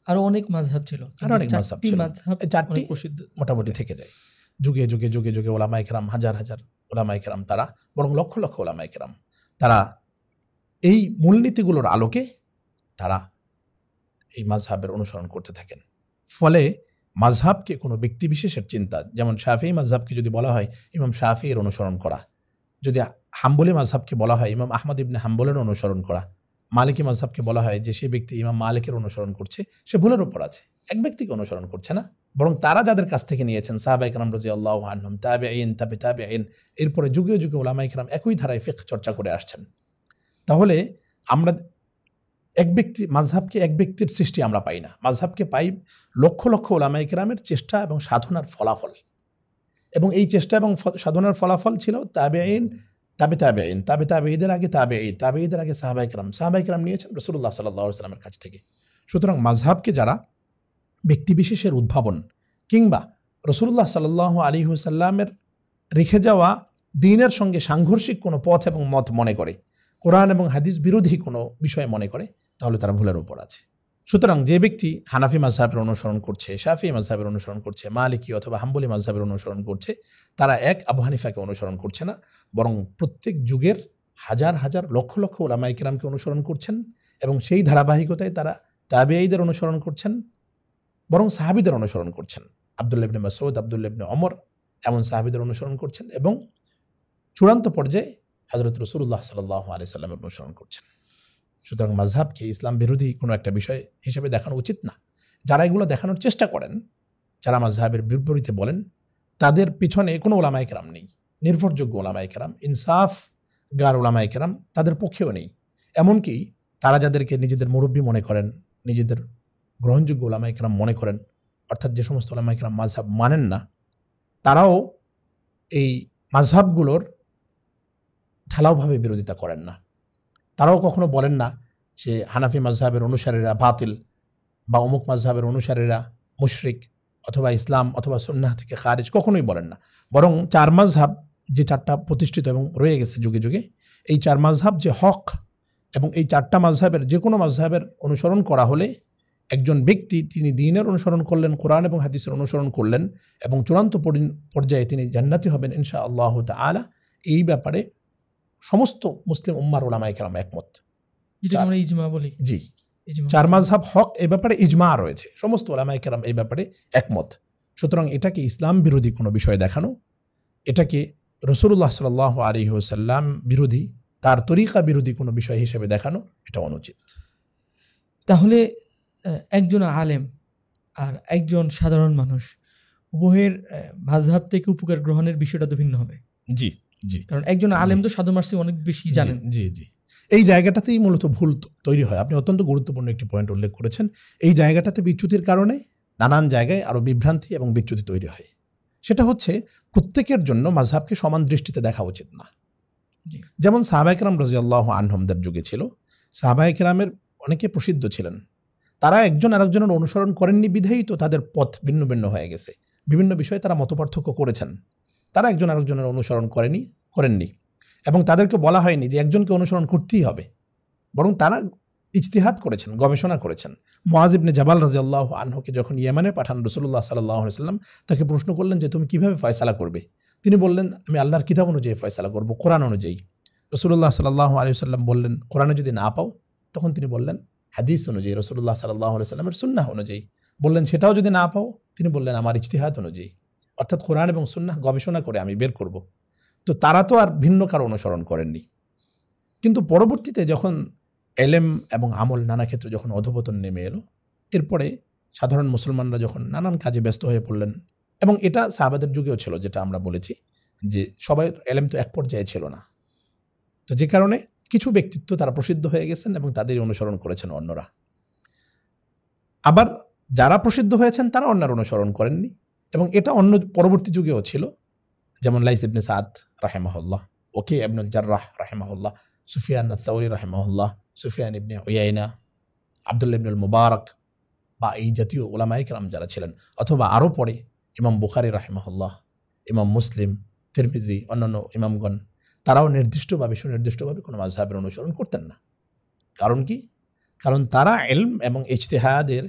আরো অনেক মাযহাব ছিল, আরো অনেক মাযহাব ছিল, এই 4টি মোটামুটি থেকে যায় যুগে যুগে যুগে যুগে। ওলামায়ে কেরাম, হাজার হাজার ওলামায়ে কেরাম, তারা বরং লক্ষ লক্ষ ওলামায়ে কেরাম, তারা এই মূলনীতিগুলোর আলোকে তারা এই মাযহাবের অনুসরণ করতে থাকেন। ফলে মাযহাবকে কোনো ব্যক্তিবিশেষের চিন্তা, যেমন শাফিঈ মাযহাবকে যদি বলা হয় ইমাম শাফিঈর অনুসরণ করা, যদি হাম্বলি মাযহাবকে বলা হয় ইমাম আহমদ ইবনে হাম্বলের অনুসরণ করা, মালিকি মাযহাবকে বলা হয় যে সে ব্যক্তি ইমাম মালিকের অনুসরণ করছে, সে ভুলের উপর আছে, এক ব্যক্তিকে অনুসরণ করছে না, বরং তারা যাদের কাছ থেকে নিয়েছেন সাহাবায়ে কেরাম রাদিয়াল্লাহু আনহুম, তাবেঈন, তাবেঈন, এরপরে যুগে যুগে উলামায়ে কেরাম একই ধারায় ফিকহ চর্চা করে আসছেন। তাহলে আমরা এক ব্যক্তি মাযহাবকে এক ব্যক্তির সৃষ্টি আমরা পাই না, মাযহাবকে পাই লক্ষ লক্ষ ওলামায়ে কেরামের চেষ্টা এবং সাধনার ফলাফল। এবং এই চেষ্টা এবং সাধনার ফলাফল ছিল তাবেঈন, তাবেঈদের আগে তাবেঈদের আগে সাহাবায়ে কেরাম নিয়েছেন রাসূলুল্লাহ সাল্লাল্লাহু আলাইহি ওয়াসাল্লামের কাছ থেকে। সুতরাং মাযহাবকে যারা ব্যক্তিবিশেষের উদ্ভাবন কিংবা রাসূলুল্লাহ সাল্লাল্লাহু আলাইহি ওয়াসাল্লামের রেখে যাওয়া দ্বীনের সঙ্গে সাংঘর্ষিক কোনো পথ এবং মত মনে করে, কোরআন এবং হাদিস বিরোধী কোনো বিষয় মনে করে, তাহলে তারা ভুলের উপর আছে। সুতরাং যে ব্যক্তি হানাফি মাযহাবের অনুসরণ করছে, শাফিঈ মাযহাবের অনুসরণ করছে, মালিকি অথবা হাম্বলি মাযহাবের অনুসরণ করছে, তারা এক আবু হানিফাকে অনুসরণ করছে না, বরং প্রত্যেক যুগের হাজার হাজার লক্ষ লক্ষ উলামায়ে কেরামকে অনুসরণ করছেন এবং সেই ধারাবাহিকতায় তারা তাবেঈদের অনুসরণ করছেন, বরং সাহাবীদের অনুসরণ করছেন। আব্দুল্লাহ ইবনে মাসউদ, আব্দুল্লাহ ইবনে ওমর, এমন সাহাবীদের অনুসরণ করছেন এবং চূড়ান্ত পর্যায়ে হযরত রাসূলুল্লাহ সাল্লাল্লাহু আলাইহি ওয়াসাল্লামের অনুসরণ করছেন। সুতরাং মাযহাবকে ইসলাম বিরোধী কোনো একটা বিষয় হিসেবে দেখানো উচিত না। যারা এগুলো দেখানোর চেষ্টা করেন, যারা মাযহাবের বিপরীতে বলেন, তাদের পিছনে কোনো ওলামায়ে কেরাম নেই, নির্ভরযোগ্য ওলামায়ে কেরাম, ইনসাফগার ওলামায়ে কেরাম তাদের পক্ষেও নেই। এমনকি তারা যাদেরকে নিজেদের মুরব্বী মনে করেন, নিজেদের গ্রহণযোগ্য ওলামায়ে কেরাম মনে করেন, অর্থাৎ যে সমস্ত ওলামায়ে কেরাম মাযহাব মানেন না, তারাও এই মাযহাবগুলোর ঢালাওভাবে বিরোধিতা করেন না। তারাও কখনো বলেন না যে হানাফি মাযহাবের অনুসারীরা বাতিল বা অমুক মাযহাবের অনুসারীরা মুশরিক অথবা ইসলাম অথবা সুন্নাহ থেকে খারিজ, কখনোই বলেন না। বরং 4 মাযহাব যে 4টা প্রতিষ্ঠিত এবং রয়ে গেছে যুগে যুগে, এই 4 মাযহাব যে হক এবং এই 4টা মাযহাবের যে কোনো মাযহাবের অনুসরণ করা হলে একজন ব্যক্তি তিনি দ্বীনের অনুসরণ করলেন, কোরআন এবং হাদিসের অনুসরণ করলেন এবং চূড়ান্ত পর্যায়ে তিনি জান্নাতি হবেন ইনশাআল্লাহ তাআলা, এই ব্যাপারে সমস্ত মুসলিম উম্মার ওলামায়ে কেরাম একমত। যেটা আমরা ইজমা বলি। জি, 4 মাযহাব হক, এই ব্যাপারে ইজমা রয়েছে, সমস্ত ওলামায়ে কেরাম এই ব্যাপারে একমত। সুতরাং এটাকে ইসলাম বিরোধী কোনো বিষয় দেখানো, এটাকে রাসূলুল্লাহ সাল্লাল্লাহু আলাইহি ওয়াসাল্লাম বিরোধী, তার তরিকা বিরোধী কোনো বিষয় হিসেবে দেখানো, এটা অনুচিত। তাহলে একজন আলেম আর একজন সাধারণ মানুষ উভয়ের মাযহাব থেকে উপকার গ্রহণের বিষয়টা তো ভিন্ন হবে। জি জি, কারণ একজন আলেম তো সাধারণ মানুষ অনেক বেশি জানেন। জি জি, এই জায়গাটাতেই মূলত ভুল তৈরি হয়। আপনি অত্যন্ত গুরুত্বপূর্ণ একটি পয়েন্ট উল্লেখ করেছেন। এই জায়গাটাতে বিচ্যুতির কারণে নানান জায়গায় আরও বিভ্রান্তি এবং বিচ্যুতি তৈরি হয়। সেটা হচ্ছে প্রত্যেকের জন্য মাযহাবকে সমান দৃষ্টিতে দেখা উচিত না। যেমন সাহাবায়ে কেরাম রাদিয়াল্লাহু আনহুমদের যুগে ছিল, সাহাবায়ে কেরামের অনেকে প্রসিদ্ধ ছিলেন, তারা একজন আরেকজনের অনুসরণ করেননি বিধায়ী তো তাদের পথ ভিন্ন ভিন্ন হয়ে গেছে, বিভিন্ন বিষয়ে তারা মতপার্থক্য করেছেন, তারা একজন আরেকজনের অনুসরণ করেননি এবং তাদেরকে বলা হয়নি যে একজনকে অনুসরণ করতেই হবে, বরং তারা ইজতিহাদ করেছেন, গবেষণা করেছেন। মুআয ইবনে জাবাল রাদিয়াল্লাহু আনহুকে যখন ইয়েমেনে পাঠান রাসূলুল্লাহ সাল্লাল্লাহু আলাইহি ওয়াসাল্লাম, তাকে প্রশ্ন করলেন যে তুমি কিভাবে ফয়সালা করবে? তিনি বললেন আমি আল্লাহর কিতাব অনুযায়ী ফয়সালা করব, কোরআন অনুযায়ী। রাসূলুল্লাহ সাল্লাল্লাহু আলাইহি ওয়াসাল্লাম বললেন কোরআনে যদি না পাও, তখন তিনি বললেন হাদিস অনুযায়ী, রাসূলুল্লাহ সাল্লাল্লাহু আলাইহি ওয়াসাল্লামের সুন্নাহ অনুযায়ী। বললেন সেটাও যদি না পাও, তিনি বললেন আমার ইজতিহাদ অনুযায়ী, অর্থাৎ কোরআন এবং সুন্নাহ গবেষণা করে আমি বের করব। তো তারা তো আর ভিন্ন কারো অনুসরণ করেননি। কিন্তু পরবর্তীতে যখন এলেম এবং আমল নানা ক্ষেত্রে যখন অধঃপতন নেমে এলো, এরপরে সাধারণ মুসলমানরা যখন নানান কাজে ব্যস্ত হয়ে পড়লেন, এবং এটা সাহাবাদের যুগেও ছিল, যেটা আমরা বলেছি যে সবাই এলেম তো এক পর্যায়ে ছিল না, তো যে কারণে কিছু ব্যক্তিত্ব তারা প্রসিদ্ধ হয়ে গেছেন এবং তাদেরই অনুসরণ করেছেন অন্যরা। আবার যারা প্রসিদ্ধ হয়েছেন তারা অন্যের অনুসরণ করেননি, এবং এটা অন্য পরবর্তী যুগেও ছিল। যেমন লাইস ইবনে সাদ রাহিমাহুল্লাহ, ওকে ইবনুল জাররাহ রাহিমাহুল্লাহ, সুফিয়ান আথ-থাওরি রাহিমাহুল্লাহ, সুফিয়ান ইবনে উয়াইনা, আব্দুল্লাহ ইবনুল মুবারক বা এই জাতীয় উলামায়ে কেরাম যারা ছিলেন, অথবা আরও পরে ইমাম বুখারী রাহিমাহুল্লাহ, ইমাম মুসলিম, তিরমিজি, অন্যান্য ইমামগণ, তারাও নির্দিষ্টভাবে সুনির্দিষ্টভাবে কোনো মাযহাবের অনুসরণ করতেন না। কারণ কি? কারণ তারা ইলম এবং ইজতিহাদের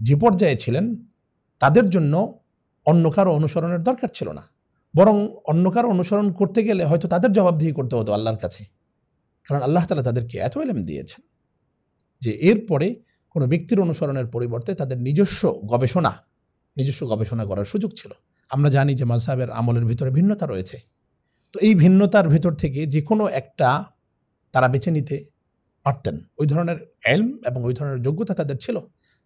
যে পর্যায়ে ছিলেন, তাদের জন্য অন্য কারো অনুসরণের দরকার ছিল না, বরং অন্য কারো অনুসরণ করতে গেলে হয়তো তাদের জবাবদিহি করতে হতো আল্লাহর কাছে। কারণ আল্লাহ তাআলা তাদেরকে এত ইলম দিয়েছেন যে এরপরে কোনো ব্যক্তির অনুসরণের পরিবর্তে তাদের নিজস্ব গবেষণা করার সুযোগ ছিল। আমরা জানি যে মাযহাবের আমলের ভিতরে ভিন্নতা রয়েছে, তো এই ভিন্নতার ভিতর থেকে যে কোনো একটা তারা বেছে নিতে পারতেন। ওই ধরনের ইলম এবং ওই ধরনের যোগ্যতা তাদের ছিল,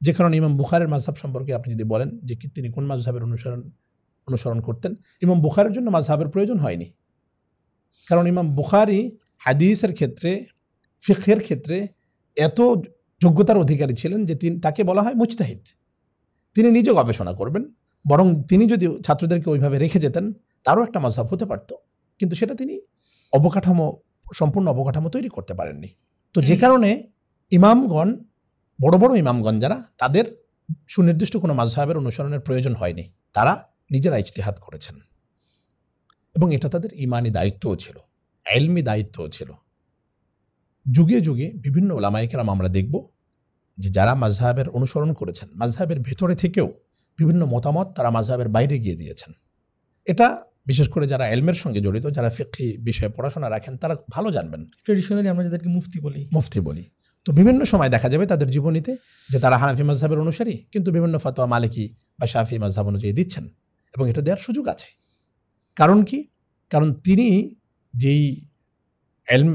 যে কারণে ইমাম বুখারীর মাযহাব সম্পর্কে আপনি যদি বলেন যে তিনি কোন মাযহাবের অনুসরণ করতেন, ইমাম বুখারীর জন্য মাযহাবের প্রয়োজন হয়নি। কারণ ইমাম বুখারী হাদিসের ক্ষেত্রে, ফিকহের ক্ষেত্রে এত যোগ্যতার অধিকারী ছিলেন যে তাকে বলা হয় মুজতাহিদ। তিনি নিজে গবেষণা করবেন, বরং তিনি যদি ছাত্রদেরকে ওইভাবে রেখে যেতেন তারও একটা মাযহাব হতে পারত, কিন্তু সেটা তিনি সম্পূর্ণ অবকাঠামো তৈরি করতে পারেননি। তো যে কারণে ইমামগণ, বড় বড় ইমামগণ যারা, তাদের সুনির্দিষ্ট কোনো মাযহাবের অনুসরণের প্রয়োজন হয়নি, তারা নিজেরা ইজতিহাদ করেছেন এবং এটা তাদের ঈমানি দায়িত্বও ছিল, ইলমি দায়িত্বও ছিল। যুগে যুগে বিভিন্ন উলামায়ে কেরাম আমরা দেখব যে যারা মাযহাবের অনুসরণ করেছেন, মাযহাবের ভেতরে থেকেও বিভিন্ন মতামত তারা মাযহাবের বাইরে গিয়ে দিয়েছেন। এটা বিশেষ করে যারা ইলমের সঙ্গে জড়িত, যারা ফিকহি বিষয়ে পড়াশোনা রাখেন, তারা ভালো জানবেন। ট্রেডিশনালি আমরা যাদেরকে মুফতি বলি, তো বিভিন্ন সময় দেখা যাবে তাদের জীবনীতে যে তারা হানাফি মাযহাবের অনুসারী, কিন্তু বিভিন্ন ফতোয়া মালিকি বা শাফি মাযহাব অনুযায়ী দিচ্ছেন, এবং এটা দেওয়ার সুযোগ আছে। কারণ কি? কারণ তিনি যেই ইলম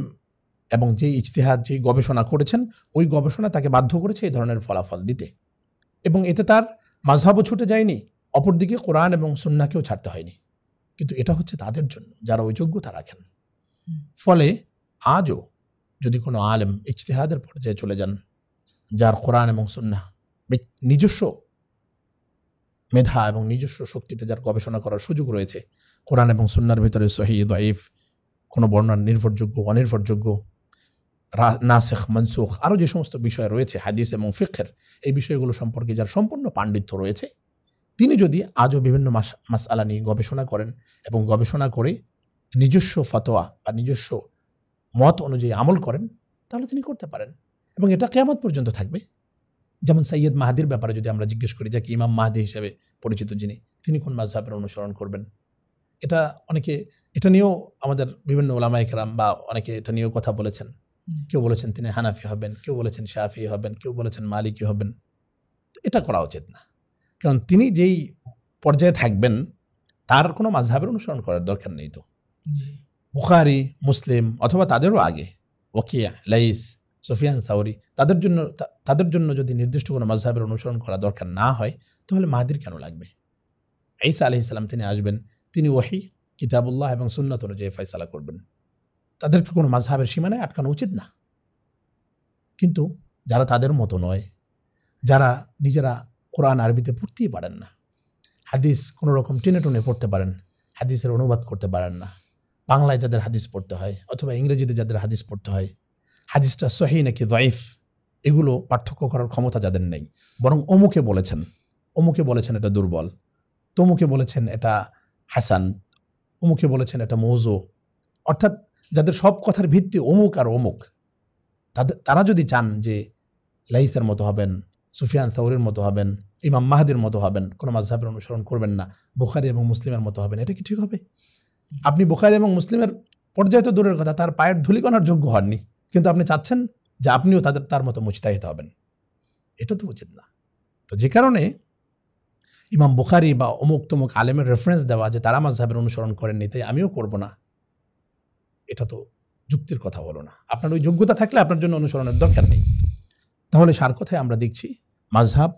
এবং যেই ইজতিহাদ, যেই গবেষণা করেছেন, ওই গবেষণা তাকে বাধ্য করেছে এই ধরনের ফলাফল দিতে, এবং এতে তার মাযহাবও ছুটে যায়নি, অপরদিকে কোরআন এবং সুন্নাহকেও ছাড়তে হয়নি। কিন্তু এটা হচ্ছে তাদের জন্য যারা ওই যোগ্যতা রাখেন। ফলে আজও যদি কোনো আলেম ইজতিহাদের পর্যায়ে চলে যান, যার কোরআন এবং সুন্নাহ নিজস্ব মেধা এবং নিজস্ব শক্তিতে যার গবেষণা করার সুযোগ রয়েছে, কোরআন এবং সুন্নাহর ভিতরে সহিহ, দাঈফ, কোনো বর্ণনা নির্ভরযোগ্য, অনির্ভরযোগ্য, নাসিখ, মনসুখ, আরও যে সমস্ত বিষয় রয়েছে হাদিস এবং ফিকহের, এই বিষয়গুলো সম্পর্কে যার সম্পূর্ণ পাণ্ডিত্য রয়েছে, তিনি যদি আজও বিভিন্ন মাসআলা নিয়ে গবেষণা করেন এবং গবেষণা করে নিজস্ব ফতোয়া বা নিজস্ব মত অনুযায়ী আমল করেন, তাহলে তিনি করতে পারেন, এবং এটা কিয়ামত পর্যন্ত থাকবে। যেমন সৈয়দ মাহদির ব্যাপারে যদি আমরা জিজ্ঞেস করি, যাকে ইমাম মাহদি হিসেবে পরিচিত যিনি, তিনি কোন মাযহাবের অনুসরণ করবেন, এটা নিয়েও আমাদের বিভিন্ন উলামায়ে কেরাম বা অনেকে এটা নিয়েও কথা বলেছেন। কেউ বলেছেন তিনি হানাফি হবেন, কেউ বলেছেন শাফি হবেন, কেউ বলেছেন মালিকি হবেন। এটা করা উচিত না, কারণ তিনি যেই পর্যায়ে থাকবেন তার কোনো মাযহাবের অনুসরণ করার দরকার নেই। তো বুখারী, মুসলিম অথবা তাদেরও আগে ওকিয়া, লাইস, সুফিয়ান সাউরি, তাদের জন্য যদি নির্দিষ্ট কোনো মাযহাবের অনুসরণ করা দরকার না হয়, তাহলে মাহদির কেন লাগবে? ঈসা আলাইহিস সালাম তিনি আসবেন, তিনি ওহী, কিতাবুল্লাহ এবং সুন্নাত অনুযায়ী ফয়সালা করবেন। তাদেরকে কোনো মাযহাবের সীমানায় আটকানো উচিত না। কিন্তু যারা তাদের মতো নয়, যারা নিজেরা কোরআন আরবিতে পড়তেই পারেন না, হাদিস কোনো রকম টেনে টুনে পড়তে পারেন, হাদিসের অনুবাদ করতে পারেন না, বাংলায় যাদের হাদিস পড়তে হয় অথবা ইংরেজিতে যাদের হাদিস পড়তে হয়, হাদিসটা সহিহ নাকি দাঈফ এগুলো পার্থক্য করার ক্ষমতা যাদের নেই, বরং অমুকে বলেছেন এটা দুর্বল, তমুকে বলেছেন এটা হাসান, অমুকে বলেছেন এটা মৌজু, অর্থাৎ যাদের সব কথার ভিত্তি অমুক আর অমুক, তারা যদি চান যে লাইসের মতো হবেন, সুফিয়ান সাউরির মতো হবেন, ইমাম মাহদির মতো হবেন, কোনো মাযহাবের অনুসরণ করবেন না, বুখারী এবং মুসলিমের মতো হবেন, এটা কি ঠিক হবে? আপনি বুখারী এবং মুসলিমের পর্যায়ে তো দূরের কথা, তার পায়ের ধুলিকণার যোগ্য হননি, কিন্তু আপনি চাচ্ছেন যে আপনিও তার মতো মুজতাহিদ হবেন। এটা তো উচিত না। তো যে কারণে ইমাম বুখারী বা অমুক তমুক আলেমের রেফারেন্স দেওয়া যে তারা মাযহাবের অনুসরণ করেননি তাই আমিও করব না, এটা তো যুক্তির কথা হলো না। আপনার ওই যোগ্যতা থাকলে আপনার জন্য অনুসরণের দরকার নেই। তাহলে সার কথায় আমরা দেখছি মাযহাব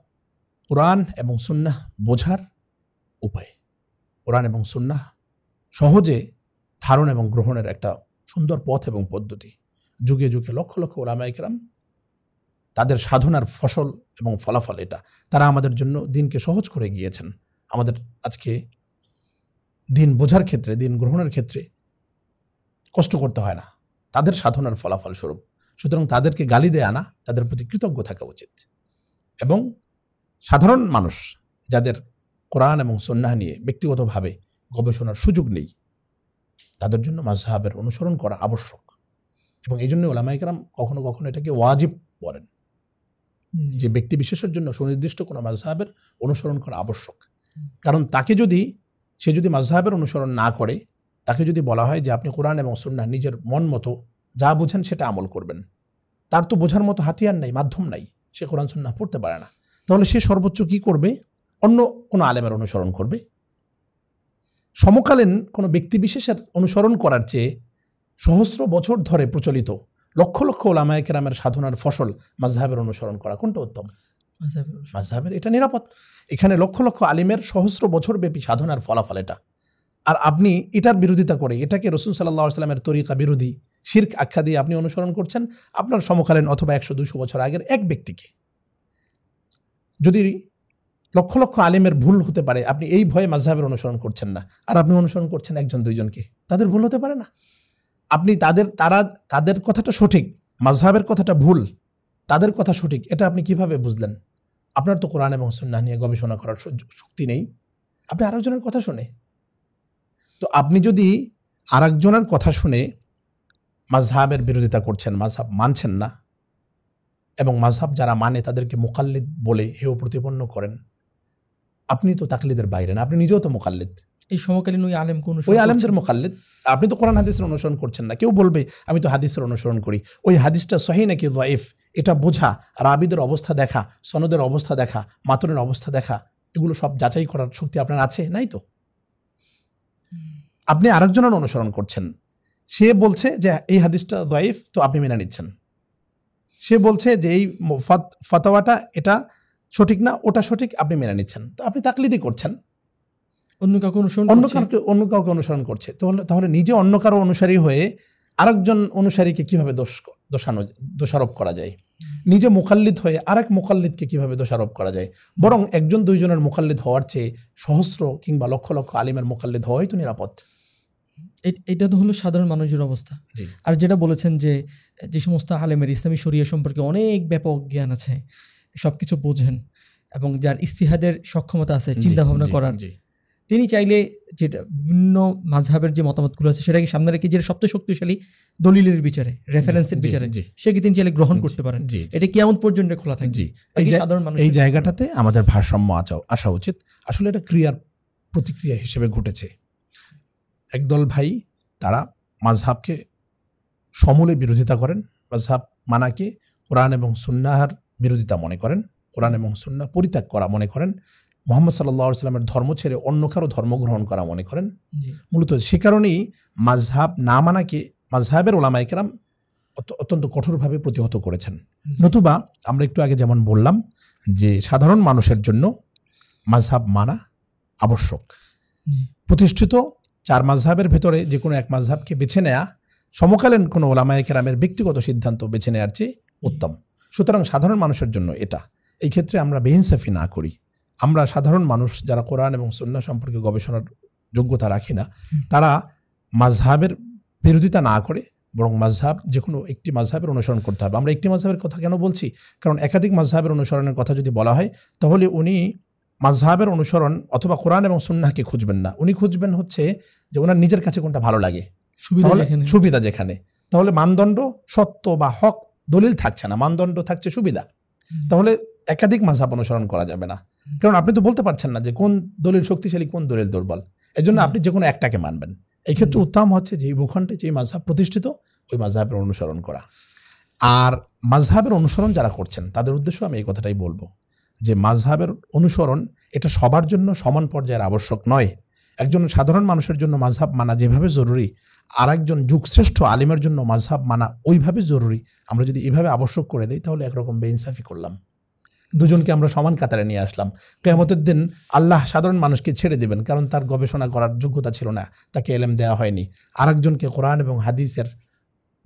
কোরআন এবং সুন্নাহ বোঝার উপায়, কোরআন এবং সুন্নাহ সহজে ধারণ এবং গ্রহণের একটা সুন্দর পথ এবং পদ্ধতি। যুগে যুগে লক্ষ লক্ষ উলামায়ে কেরাম তাদের সাধনার ফসল এবং ফলাফল এটা, তারা আমাদের জন্য দিনকে সহজ করে গিয়েছেন। আমাদের আজকে দিন বোঝার ক্ষেত্রে, দিন গ্রহণের ক্ষেত্রে কষ্ট করতে হয় না, তাদের সাধনার ফলাফল স্বরূপ। সুতরাং তাদেরকে গালি দেয়া না, তাদের প্রতি কৃতজ্ঞ থাকা উচিত। এবং সাধারণ মানুষ যাদের কোরআন এবং সুন্নাহ নিয়ে ব্যক্তিগতভাবে গবেষণার সুযোগ নেই, তাদের জন্য মাযহাবের অনুসরণ করা আবশ্যক। এবং এই জন্য উলামায়ে কেরাম কখনো কখনো এটাকে ওয়াজিব বলেন, যে ব্যক্তি বিশেষের জন্য সুনির্দিষ্ট কোনো মাযহাবের অনুসরণ করা আবশ্যক। কারণ সে যদি মাযহাবের অনুসরণ না করে, তাকে যদি বলা হয় যে আপনি কোরআন এবং সুন্নাহ নিজের মন মতো যা বুঝেন সেটা আমল করবেন, তার তো বোঝার মতো হাতিয়ার নাই, মাধ্যম নাই, সে কোরআন সুন্নাহ পড়তে পারে না, তাহলে সে সর্বোচ্চ কি করবে? অন্য কোনো আলেমের অনুসরণ করবে। সমকালীন কোনো ব্যক্তি বিশেষের অনুসরণ করার চেয়ে সহস্র বছর ধরে প্রচলিত লক্ষ লক্ষ উলামায়ে কেরামের সাধনার ফসল মাযহাবের অনুসরণ করা কোনটা উত্তম? মাযহাবের এটা নিরাপদ। এখানে লক্ষ লক্ষ আলিমের সহস্র বছর ব্যাপী সাধনার ফলাফল এটা। আর আপনি এটার বিরোধিতা করে এটাকে রাসূল সাল্লাল্লাহু আলাইহি ওয়াসাল্লামের তরিকা বিরোধী, শিরক আখ্যা দিয়ে আপনি অনুসরণ করছেন আপনার সমকালীন অথবা 100-200 বছর আগের এক ব্যক্তিকে। যদি লক্ষ লক্ষ আলিমের ভুল হতে পারে, আপনি এই ভয়ে মাযহাবের অনুসরণ করছেন না, আর আপনি অনুসরণ করছেন 1-2জনকে, তাদের ভুল হতে পারে না? আপনি তাদের কথাটা সঠিক, মাযহাবের কথাটা ভুল, তাদের কথা সঠিক, এটা আপনি কিভাবে বুঝলেন? আপনার তো কোরআন এবং সুন্নাহ নিয়ে গবেষণা করার শক্তি নেই, আপনি আরেকজনের কথা শুনে। তো আপনি যদি আরেকজনের কথা শুনে মাযহাবের বিরোধিতা করছেন, মাযহাব মানছেন না, এবং মাযহাব যারা মানে তাদেরকে মুকাল্লিদ বলে হেয় প্রতিপন্ন করেন, আপনি তো তাকলিদের বাইরে না, আপনি নিজেও তো মুকাল্লিদ। এই সমকালীন ওই আলেমদের মুকাল্লিদ। আপনি তো কোরআন হাদিসের অনুসরণ করছেন না। কেউ বলবে আমি তো হাদিসের অনুসরণ করি, ওই হাদিসটা সহিহ নাকি যায়েফ এটা বোঝা, রাবিদের অবস্থা দেখা, সনদের অবস্থা দেখা, মাতনের অবস্থা দেখা, এগুলো সব যাচাই করার শক্তি আপনার আছে? নাই তো। আপনি আরেকজনের অনুসরণ করছেন, সে বলছে যে এই হাদিসটা যায়েফ, তো আপনি মেনে নিচ্ছেন। সে বলছে যে এই ফতোয়াটা এটা সঠিক না, ওটা সঠিক, আপনি মেনে নিচ্ছেন। তো আপনি তাকলিদি করছেন, অন্য কাউকে অনুসরণ করছে। তাহলে নিজে অন্য কারো অনুসারী হয়ে আরেকজন অনুসারীকে কিভাবে দোষারোপ করা যায়? নিজে মুকাল্লিদ হয়ে আরেক মুকাল্লিদকে কিভাবে দোষারোপ করা যায়? বরং 1-2জনের মুকাল্লিদ হওয়ার চেয়ে সহস্র কিংবা লক্ষ লক্ষ আলিমের মুকাল্লিদ হওয়াই তো নিরাপদ। এটা তো হলো সাধারণ মানুষের অবস্থা। আর যেটা বলেছেন যে সমস্ত আলেমের ইসলামী শরিয়া সম্পর্কে অনেক ব্যাপক জ্ঞান আছে, সবকিছু বোঝেন এবং যার ইস্তিহাদের সক্ষমতা আছে চিন্তা ভাবনা করার, তিনি চাইলে যেটা বিভিন্ন মাযহাবের যে মতামতগুলো আছে সেটাকে সামনে রেখে যেটা সবচেয়ে শক্তিশালী দলিলের বিচারে, রেফারেন্সের বিচারে, সেকে তিনি চাইলে গ্রহণ করতে পারেন। এটা কিয়ামত পর্যন্ত খোলা থাকবে। এই জায়গাটাতে আমাদের ভারসাম্য আসা উচিত। আসলে এটা ক্রিয়ার প্রতিক্রিয়া হিসেবে ঘটেছে। একদল ভাই তারা মাযহাবকে সমূলে বিরোধিতা করেন, মাযহাব মানাকে কোরআন এবং সুন্নাহর বিরোধিতা মনে করেন, কোরআন এবং সুন্নাহ পরিত্যাগ করা মনে করেন, মুহাম্মদ সাল্লাল্লাহু আলাইহি ওয়াসাল্লামের ধর্ম ছেড়ে অন্য কারো ধর্ম গ্রহণ করা মনে করেন। মূলত সে কারণেই মাযহাব না মানাকে মাযহাবের উলামায়ে কেরাম অত্যন্ত কঠোরভাবে প্রতিহত করেছেন। নতুবা আমরা একটু আগে যেমন বললাম যে সাধারণ মানুষের জন্য মাযহাব মানা আবশ্যক। প্রতিষ্ঠিত 4 মাযহাবের ভেতরে যে কোনো এক মাযহাবকে বেছে নেয়া সমকালীন কোনো উলামায়ে কেরামের ব্যক্তিগত সিদ্ধান্ত বেছে নেওয়ার চেয়ে উত্তম। সুতরাং সাধারণ মানুষের জন্য এটা, এই ক্ষেত্রে আমরা বেইনসাফি না করি। আমরা সাধারণ মানুষ যারা কোরআন এবং সুন্নাহ সম্পর্কে গবেষণার যোগ্যতা রাখি না, তারা মাযহাবের বিরোধিতা না করে বরং মাযহাব যে কোনো একটি মাযহাবের অনুসরণ করতে হবে। আমরা একটি মাযহাবের কথা কেন বলছি? কারণ একাধিক মাযহাবের অনুসরণের কথা যদি বলা হয় তাহলে উনি মাযহাবের অনুসরণ অথবা কোরআন এবং সুন্নাহকে খুঁজবেন না, উনি খুঁজবেন হচ্ছে যে ওনার নিজের কাছে কোনটা ভালো লাগে, সুবিধা যেখানে। তাহলে মানদণ্ড সত্য বা হক দলিল থাকছে না, মানদণ্ড থাকছে সুবিধা। তাহলে একাধিক মাযহাব অনুসরণ করা যাবে না, কারণ আপনি তো বলতে পারছেন না যে কোন দলিল শক্তিশালী কোন দলিল দুর্বল। এই জন্য আপনি যে কোনো একটাকে মানবেন। এই ক্ষেত্রে উত্তম হচ্ছে যে ভূখণ্ডে যে মাযহাব প্রতিষ্ঠিত ওই মাযহাবের অনুসরণ করা। আর মাযহাবের অনুসরণ যারা করছেন তাদের উদ্দেশ্য আমি এই কথাটাই বলবো যে মাযহাবের অনুসরণ এটা সবার জন্য সমান পর্যায়ের আবশ্যক নয়। একজন সাধারণ মানুষের জন্য মাযহাব মানা যেভাবে জরুরি, আর একজন যুগশ্রেষ্ঠ আলিমের জন্য মাযহাব মানা ওইভাবে জরুরি। আমরা যদি এভাবে আবশ্যক করে দিই তাহলে একরকম বেইনসাফি করলাম, দুজনকে আমরা সমান কাতারে নিয়ে আসলাম। কিয়ামতের দিন আল্লাহ সাধারণ মানুষকে ছেড়ে দেবেন, কারণ তার গবেষণা করার যোগ্যতা ছিল না, তাকে ইলম দেওয়া হয়নি। আরেকজনকে কোরআন এবং হাদিসের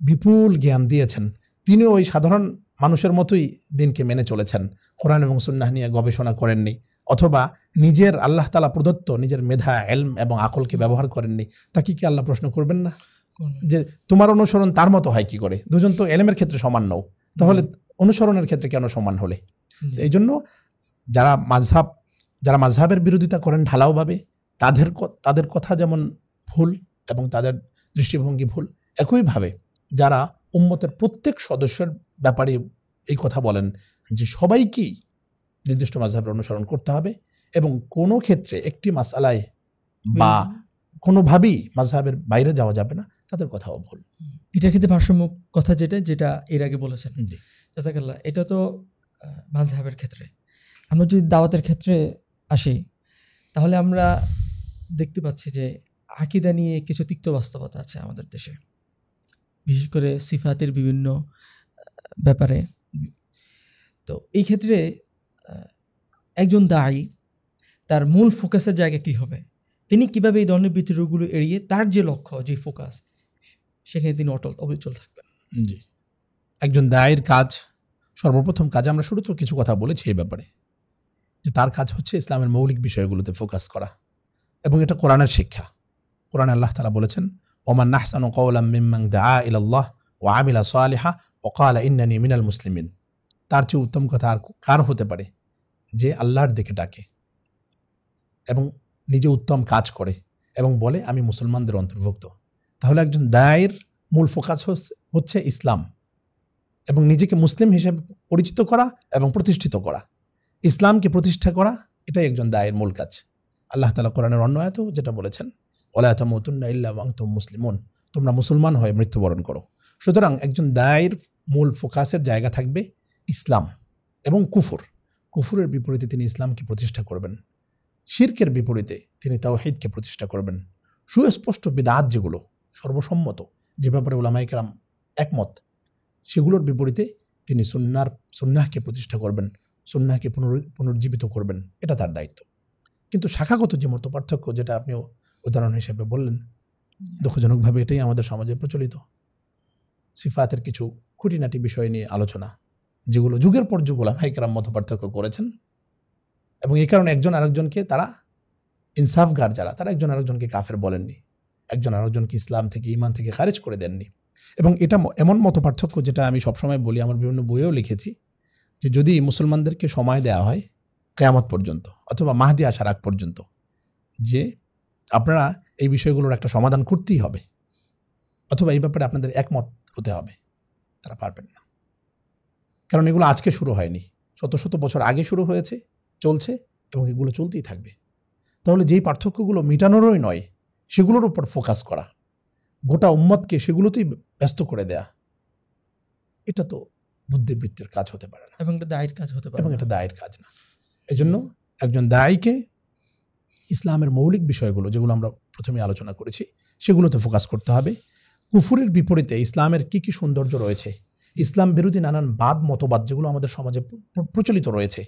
বিপুল জ্ঞান দিয়েছেন, তিনিও ওই সাধারণ মানুষের মতোই দিনকে মেনে চলেছেন, কোরআন এবং সুন্নাহ নিয়ে গবেষণা করেননি, অথবা নিজের আল্লাহ তাআলা প্রদত্ত নিজের মেধা, ইলম এবং আকলকে ব্যবহার করেননি। তাকে কি আল্লাহ প্রশ্ন করবেন না? যে তোমার অনুসরণ তার মতো হয় কি করে, দুজন তো এলেমের ক্ষেত্রে সমান নও, তাহলে অনুসরণের ক্ষেত্রে কেন সমান হলে? এই জন্য যারা মাযহাবের বিরোধিতা করেন ঢালাওভাবে, তাদের কথা যেমন ভুল এবং তাদের দৃষ্টিভঙ্গি ভুল, একইভাবে যারা উম্মতের প্রত্যেক সদস্যের ব্যাপারে এই কথা বলেন যে সবাইকেই নির্দিষ্ট মাযহাবের অনুসরণ করতে হবে এবং কোনো ক্ষেত্রে একটি মাসআলায় বা কোনোভাবেই মাযহাবের বাইরে যাওয়া যাবে না, তাদের কথাও ভুল। এটার ক্ষেত্রে ভারসাম্য কথা যেটা এর আগে বলেছেন, জি জাযাকাল্লাহ, এটা তো মাযহাবের ক্ষেত্রে। আমরা যদি দাওয়াতের ক্ষেত্রে আসি, তাহলে আমরা দেখতে পাচ্ছি যে আকীদা নিয়ে কিছু তিক্ত বাস্তবতা আছে আমাদের দেশে, বিশেষ করে সিফাতের বিভিন্ন ব্যাপারে। তো এই ক্ষেত্রে একজন দায়ী তার মূল ফোকাসের জায়গা কি হবে, তিনি কিভাবে এই ধরনের বিতর্কগুলো এড়িয়ে তার যে লক্ষ্য, যে ফোকাস, সেখানে তিনি অবিচল থাকবেন? জি, একজন দায়ের কাজ, সর্বপ্রথম কাজ আমরা শুরু তো কিছু কথা বলেছি এই ব্যাপারে, যে তার কাজ হচ্ছে ইসলামের মৌলিক বিষয়গুলোতে ফোকাস করা, এবং এটা কোরআনের শিক্ষা। কোরআনে আল্লাহ তাআলা বলেছেন, ওমান নাহসানু কাওলাম মিম্মান দাআ ইলাল্লাহ ওয়া আমিলা সালিহা ওয়া ক্বালা ইন্নানী মিনাল মুসলিমিন। তার চেয়ে উত্তম কথা আর কার হতে পারে যে আল্লাহর দিকে ডাকে এবং নিজে উত্তম কাজ করে এবং বলে আমি মুসলমানদের অন্তর্ভুক্ত। তাহলে একজন দায়ের মূল ফোকাস হচ্ছে ইসলাম এবং নিজেকে মুসলিম হিসেবে পরিচিত করা এবং প্রতিষ্ঠিত করা, ইসলামকে প্রতিষ্ঠা করা, এটাই একজন দায়ের মূল কাজ। আল্লাহ তাআলা কোরআনের অন্য আয়াতেও যেটা বলেছেন, ওয়ালা তামুতুন্না ইল্লা ওয়া আনতুম মুসলিমুন, তোমরা মুসলমান হয়ে মৃত্যুবরণ করো। সুতরাং একজন দায়ের মূল ফোকাসের জায়গা থাকবে ইসলাম এবং কুফুরের বিপরীতে তিনি ইসলামকে প্রতিষ্ঠা করবেন, শিরকের বিপরীতে তিনি তাওহীদকে প্রতিষ্ঠা করবেন, সুস্পষ্ট বিদআত যেগুলো সর্বসম্মত, যে ব্যাপারে উলামায়ে কেরাম একমত, সেগুলোর বিপরীতে তিনি সুন্নাহকে প্রতিষ্ঠা করবেন, সুন্নাহকে পুনর্জীবিত করবেন, এটা তার দায়িত্ব। কিন্তু শাখাগত যে মত পার্থক্য, যেটা আপনিও উদাহরণ হিসেবে বললেন, দুঃখজনকভাবে এটাই আমাদের সমাজে প্রচলিত। সিফাতের কিছু খুঁটিনাটি বিষয় নিয়ে আলোচনা, যেগুলো যুগের পর যুগ উলামায়ে কেরাম মত পার্থক্য করেছেন, এবং এই কারণে একজন আরেকজনকে তারা ইনসাফগার যারা, তারা একজন আরেকজনকে কাফের বলেননি, একজন আরেকজনকে ইসলাম থেকে, ঈমান থেকে খারিজ করে দেননি। এবং এটা এমন মত পার্থক্য যেটা আমি সবসময় বলি, আমার বিভিন্ন বইয়েও লিখেছি, যে যদি মুসলমানদেরকে সময় দেওয়া হয় কিয়ামত পর্যন্ত অথবা মাহদি আসার আগ পর্যন্ত, যে আপনারা এই বিষয়গুলোর একটা সমাধান করতেই হবে অথবা এই ব্যাপারে আপনাদের একমত হতে হবে, তারা পারবেন না। কারণ এগুলো আজকে শুরু হয়নি, শত শত বছর আগে শুরু হয়েছে, চলছে এবং এগুলো চলতেই থাকবে। তাহলে যেই পার্থক্যগুলো মেটানোরই নয়, সেগুলোর উপর ফোকাস করা, গোটা উম্মতকে সেগুলোতেই ব্যস্ত করে দেয়া, এটা তো বুদ্ধিবৃত্তির কাজ হতে পারে না, এবং এটা দায়ের কাজ হতে পারে, এবং এটা দায়ের কাজ না। এই জন্য একজন দায়ীকে ইসলামের মৌলিক বিষয়গুলো, যেগুলো আমরা প্রথমে আলোচনা করেছি, সেগুলোতে ফোকাস করতে হবে। কুফুরের বিপরীতে ইসলামের কি কি সৌন্দর্য রয়েছে, ইসলাম বিরোধী নানান মতবাদ যেগুলো আমাদের সমাজে প্রচলিত রয়েছে,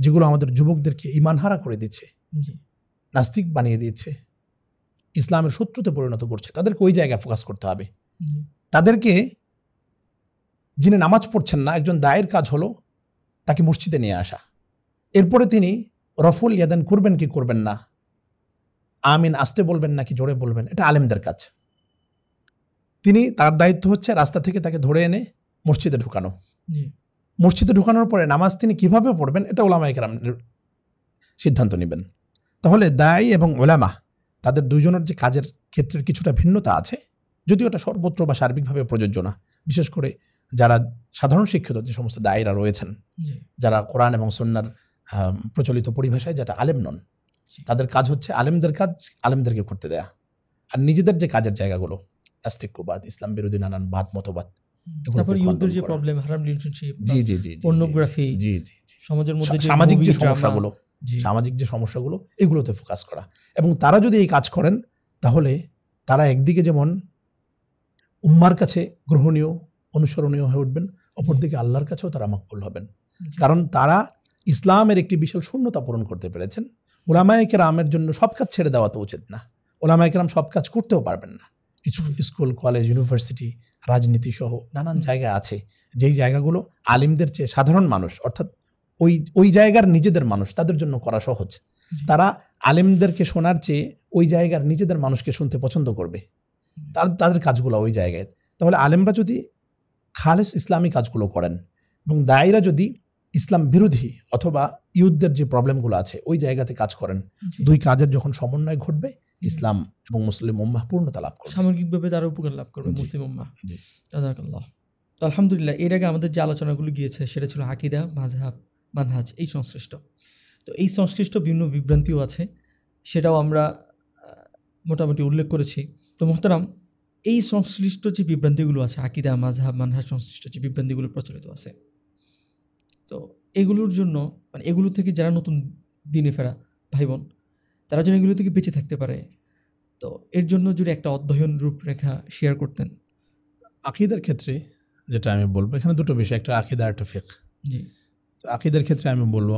যেগুলো আমাদের যুবকদেরকে ঈমানহারা করে দিচ্ছে, নাস্তিক বানিয়ে দিচ্ছে, ইসলামের শত্রুতে পরিণত করছে, তাদেরকে ওই জায়গায় ফোকাস করতে হবে। তাদেরকে, যিনি নামাজ পড়ছেন না, একজন দায়ের কাজ হলো তাকে মসজিদে নিয়ে আসা, এরপরে তিনি রফুল ইয়াদান করবেন কি করবেন না, আমিন আসতে বলবেন নাকি জোরে বলবেন, এটা আলেমদের কাজ। তার দায়িত্ব হচ্ছে রাস্তা থেকে তাকে ধরে এনে মসজিদে ঢুকানো, মসজিদে ঢুকানোর পরে নামাজ তিনি কিভাবে পড়বেন, এটা উলামায়ে কেরাম সিদ্ধান্ত নেবেন। তাহলে দায়ী এবং উলামা, তাদের দুইজনের যে কাজের ক্ষেত্রের কিছুটা ভিন্নতা আছে, যদিও এটা সর্বত্র বা সার্বিকভাবে প্রযোজ্য না। বিশেষ করে যারা সাধারণ শিক্ষিত যে সমস্ত দায়ীরা রয়েছেন, যারা কোরআন এবং সুন্নাহর প্রচলিত পরিভাষায় যেটা আলেম নন, তাদের কাজ হচ্ছে আলেমদের কাজ আলেমদেরকে করতে দেয়া, আর নিজেদের যে কাজের জায়গাগুলো, নাস্তিক্যবাদ, ইসলাম বিরোধী নানান মতবাদ, তারপরে ইউদের যে প্রবলেম, হারাম রিলেশনশিপ, জি, পর্নোগ্রাফি, সমাজের মধ্যে সামাজিক যে সমস্যাগুলো, এগুলোতে ফোকাস করা। এবং তারা যদি এই কাজ করেন, তাহলে তারা একদিকে যেমন উম্মার কাছে গ্রহণীয়, অনুসরণীয় হয়ে উঠবেন, অপরদিকে আল্লাহর কাছেও তারা মকবুল হবেন। কারণ তারা ইসলামের একটি বিশাল শূন্যতা পূরণ করতে পেরেছেন। উলামায়ে কেরামের জন্য সব কাজ ছেড়ে দেওয়া তো উচিত না, উলামায়ে কেরাম সব কাজ করতেও পারবেন না। স্কুল, কলেজ, ইউনিভার্সিটি, রাজনীতি সহ নানান জায়গা আছে, যেই জায়গাগুলো আলিমদের চেয়ে সাধারণ মানুষ, অর্থাৎ ওই জায়গার নিজেদের মানুষ, তাদের জন্য করা সহজ। তারা আলিমদেরকে শোনার চেয়ে ওই জায়গার নিজেদের মানুষকে শুনতে পছন্দ করবে, তাদের কাজগুলো ওই জায়গায়। তাহলে আলেমরা যদি খালেস ইসলামী কাজগুলো করেন এবং দায়ীরা যদি ইসলাম বিরোধী অথবা ইহুদদের যে প্রবলেমগুলো আছে ওই জায়গাতে কাজ করেন, দুই কাজের যখন সমন্বয় ঘটবে ইসলাম এবং মুসলিম উম্মাহ পূর্ণতা লাভ করবে, সামগ্রিকভাবে তারা উপকার লাভ করবে মুসলিম উম্মাহ। জাযাকাল্লাহ। তো আলহামদুলিল্লাহ, এর আগে আমাদের যে আলোচনাগুলো গিয়েছে সেটা ছিল আকীদা, মাযহাব, মানহাজ এই সংশ্লিষ্ট। তো এই সংশ্লিষ্ট বিভিন্ন বিভ্রান্তিও আছে, সেটাও আমরা মোটামুটি উল্লেখ করেছি। তো মোহতারাম, এই সংশ্লিষ্ট যে বিভ্রান্তিগুলো আছে, আকীদা, মাযহাব, মানহাজ সংশ্লিষ্ট যে বিভ্রান্তিগুলো প্রচলিত আছে, তো এগুলোর জন্য মানে এগুলো থেকে যারা নতুন দিনে ফেরা ভাই বোন, তারা যেন এগুলো থেকে বেঁচে থাকতে পারে, তো এর জন্য যদি একটা অধ্যয়ন রূপরেখা শেয়ার করতেন। আকীদার ক্ষেত্রে যেটা আমি বলবো, এখানে দুটো বিষয়, একটা আকীদা, একটা ফিকহ। জি। তো আকীদার ক্ষেত্রে আমি বলবো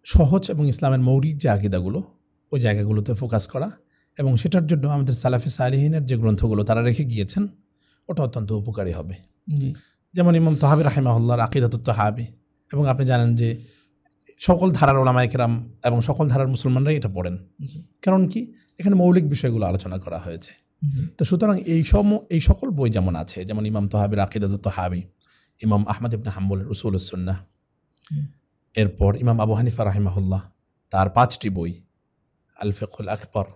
সহজ এবং ইসলামের মৌলিক যে আকীদাগুলো ওই জায়গাগুলোতে ফোকাস করা, এবং সেটার জন্য আমাদের সালাফে সালেহিনের যে গ্রন্থগুলো তারা রেখে গিয়েছেন ওটা অত্যন্ত উপকারী হবে। যেমন ইমাম তাহাবী রাহিমাহুল্লাহর আকীদাতুত তাহাবী, এবং আপনি জানেন যে সকল ধারার ওলামায়ে কেরাম এবং সকল ধারার মুসলমানরাই এটা পড়েন। কারণ কি, এখানে মৌলিক বিষয়গুলো আলোচনা করা হয়েছে। তো সুতরাং এই সকল বই যেমন আছে, যেমন ইমাম তাহাবীর আকীদাতুত তাহাবী, ইমাম আহমদ ইবনে হাম্বলের উসুলুস সুন্নাহ, এরপর ইমাম আবু হানিফা রাহিমাহুল্লাহ তার 5টি বই, আল ফিকহুল আকবর,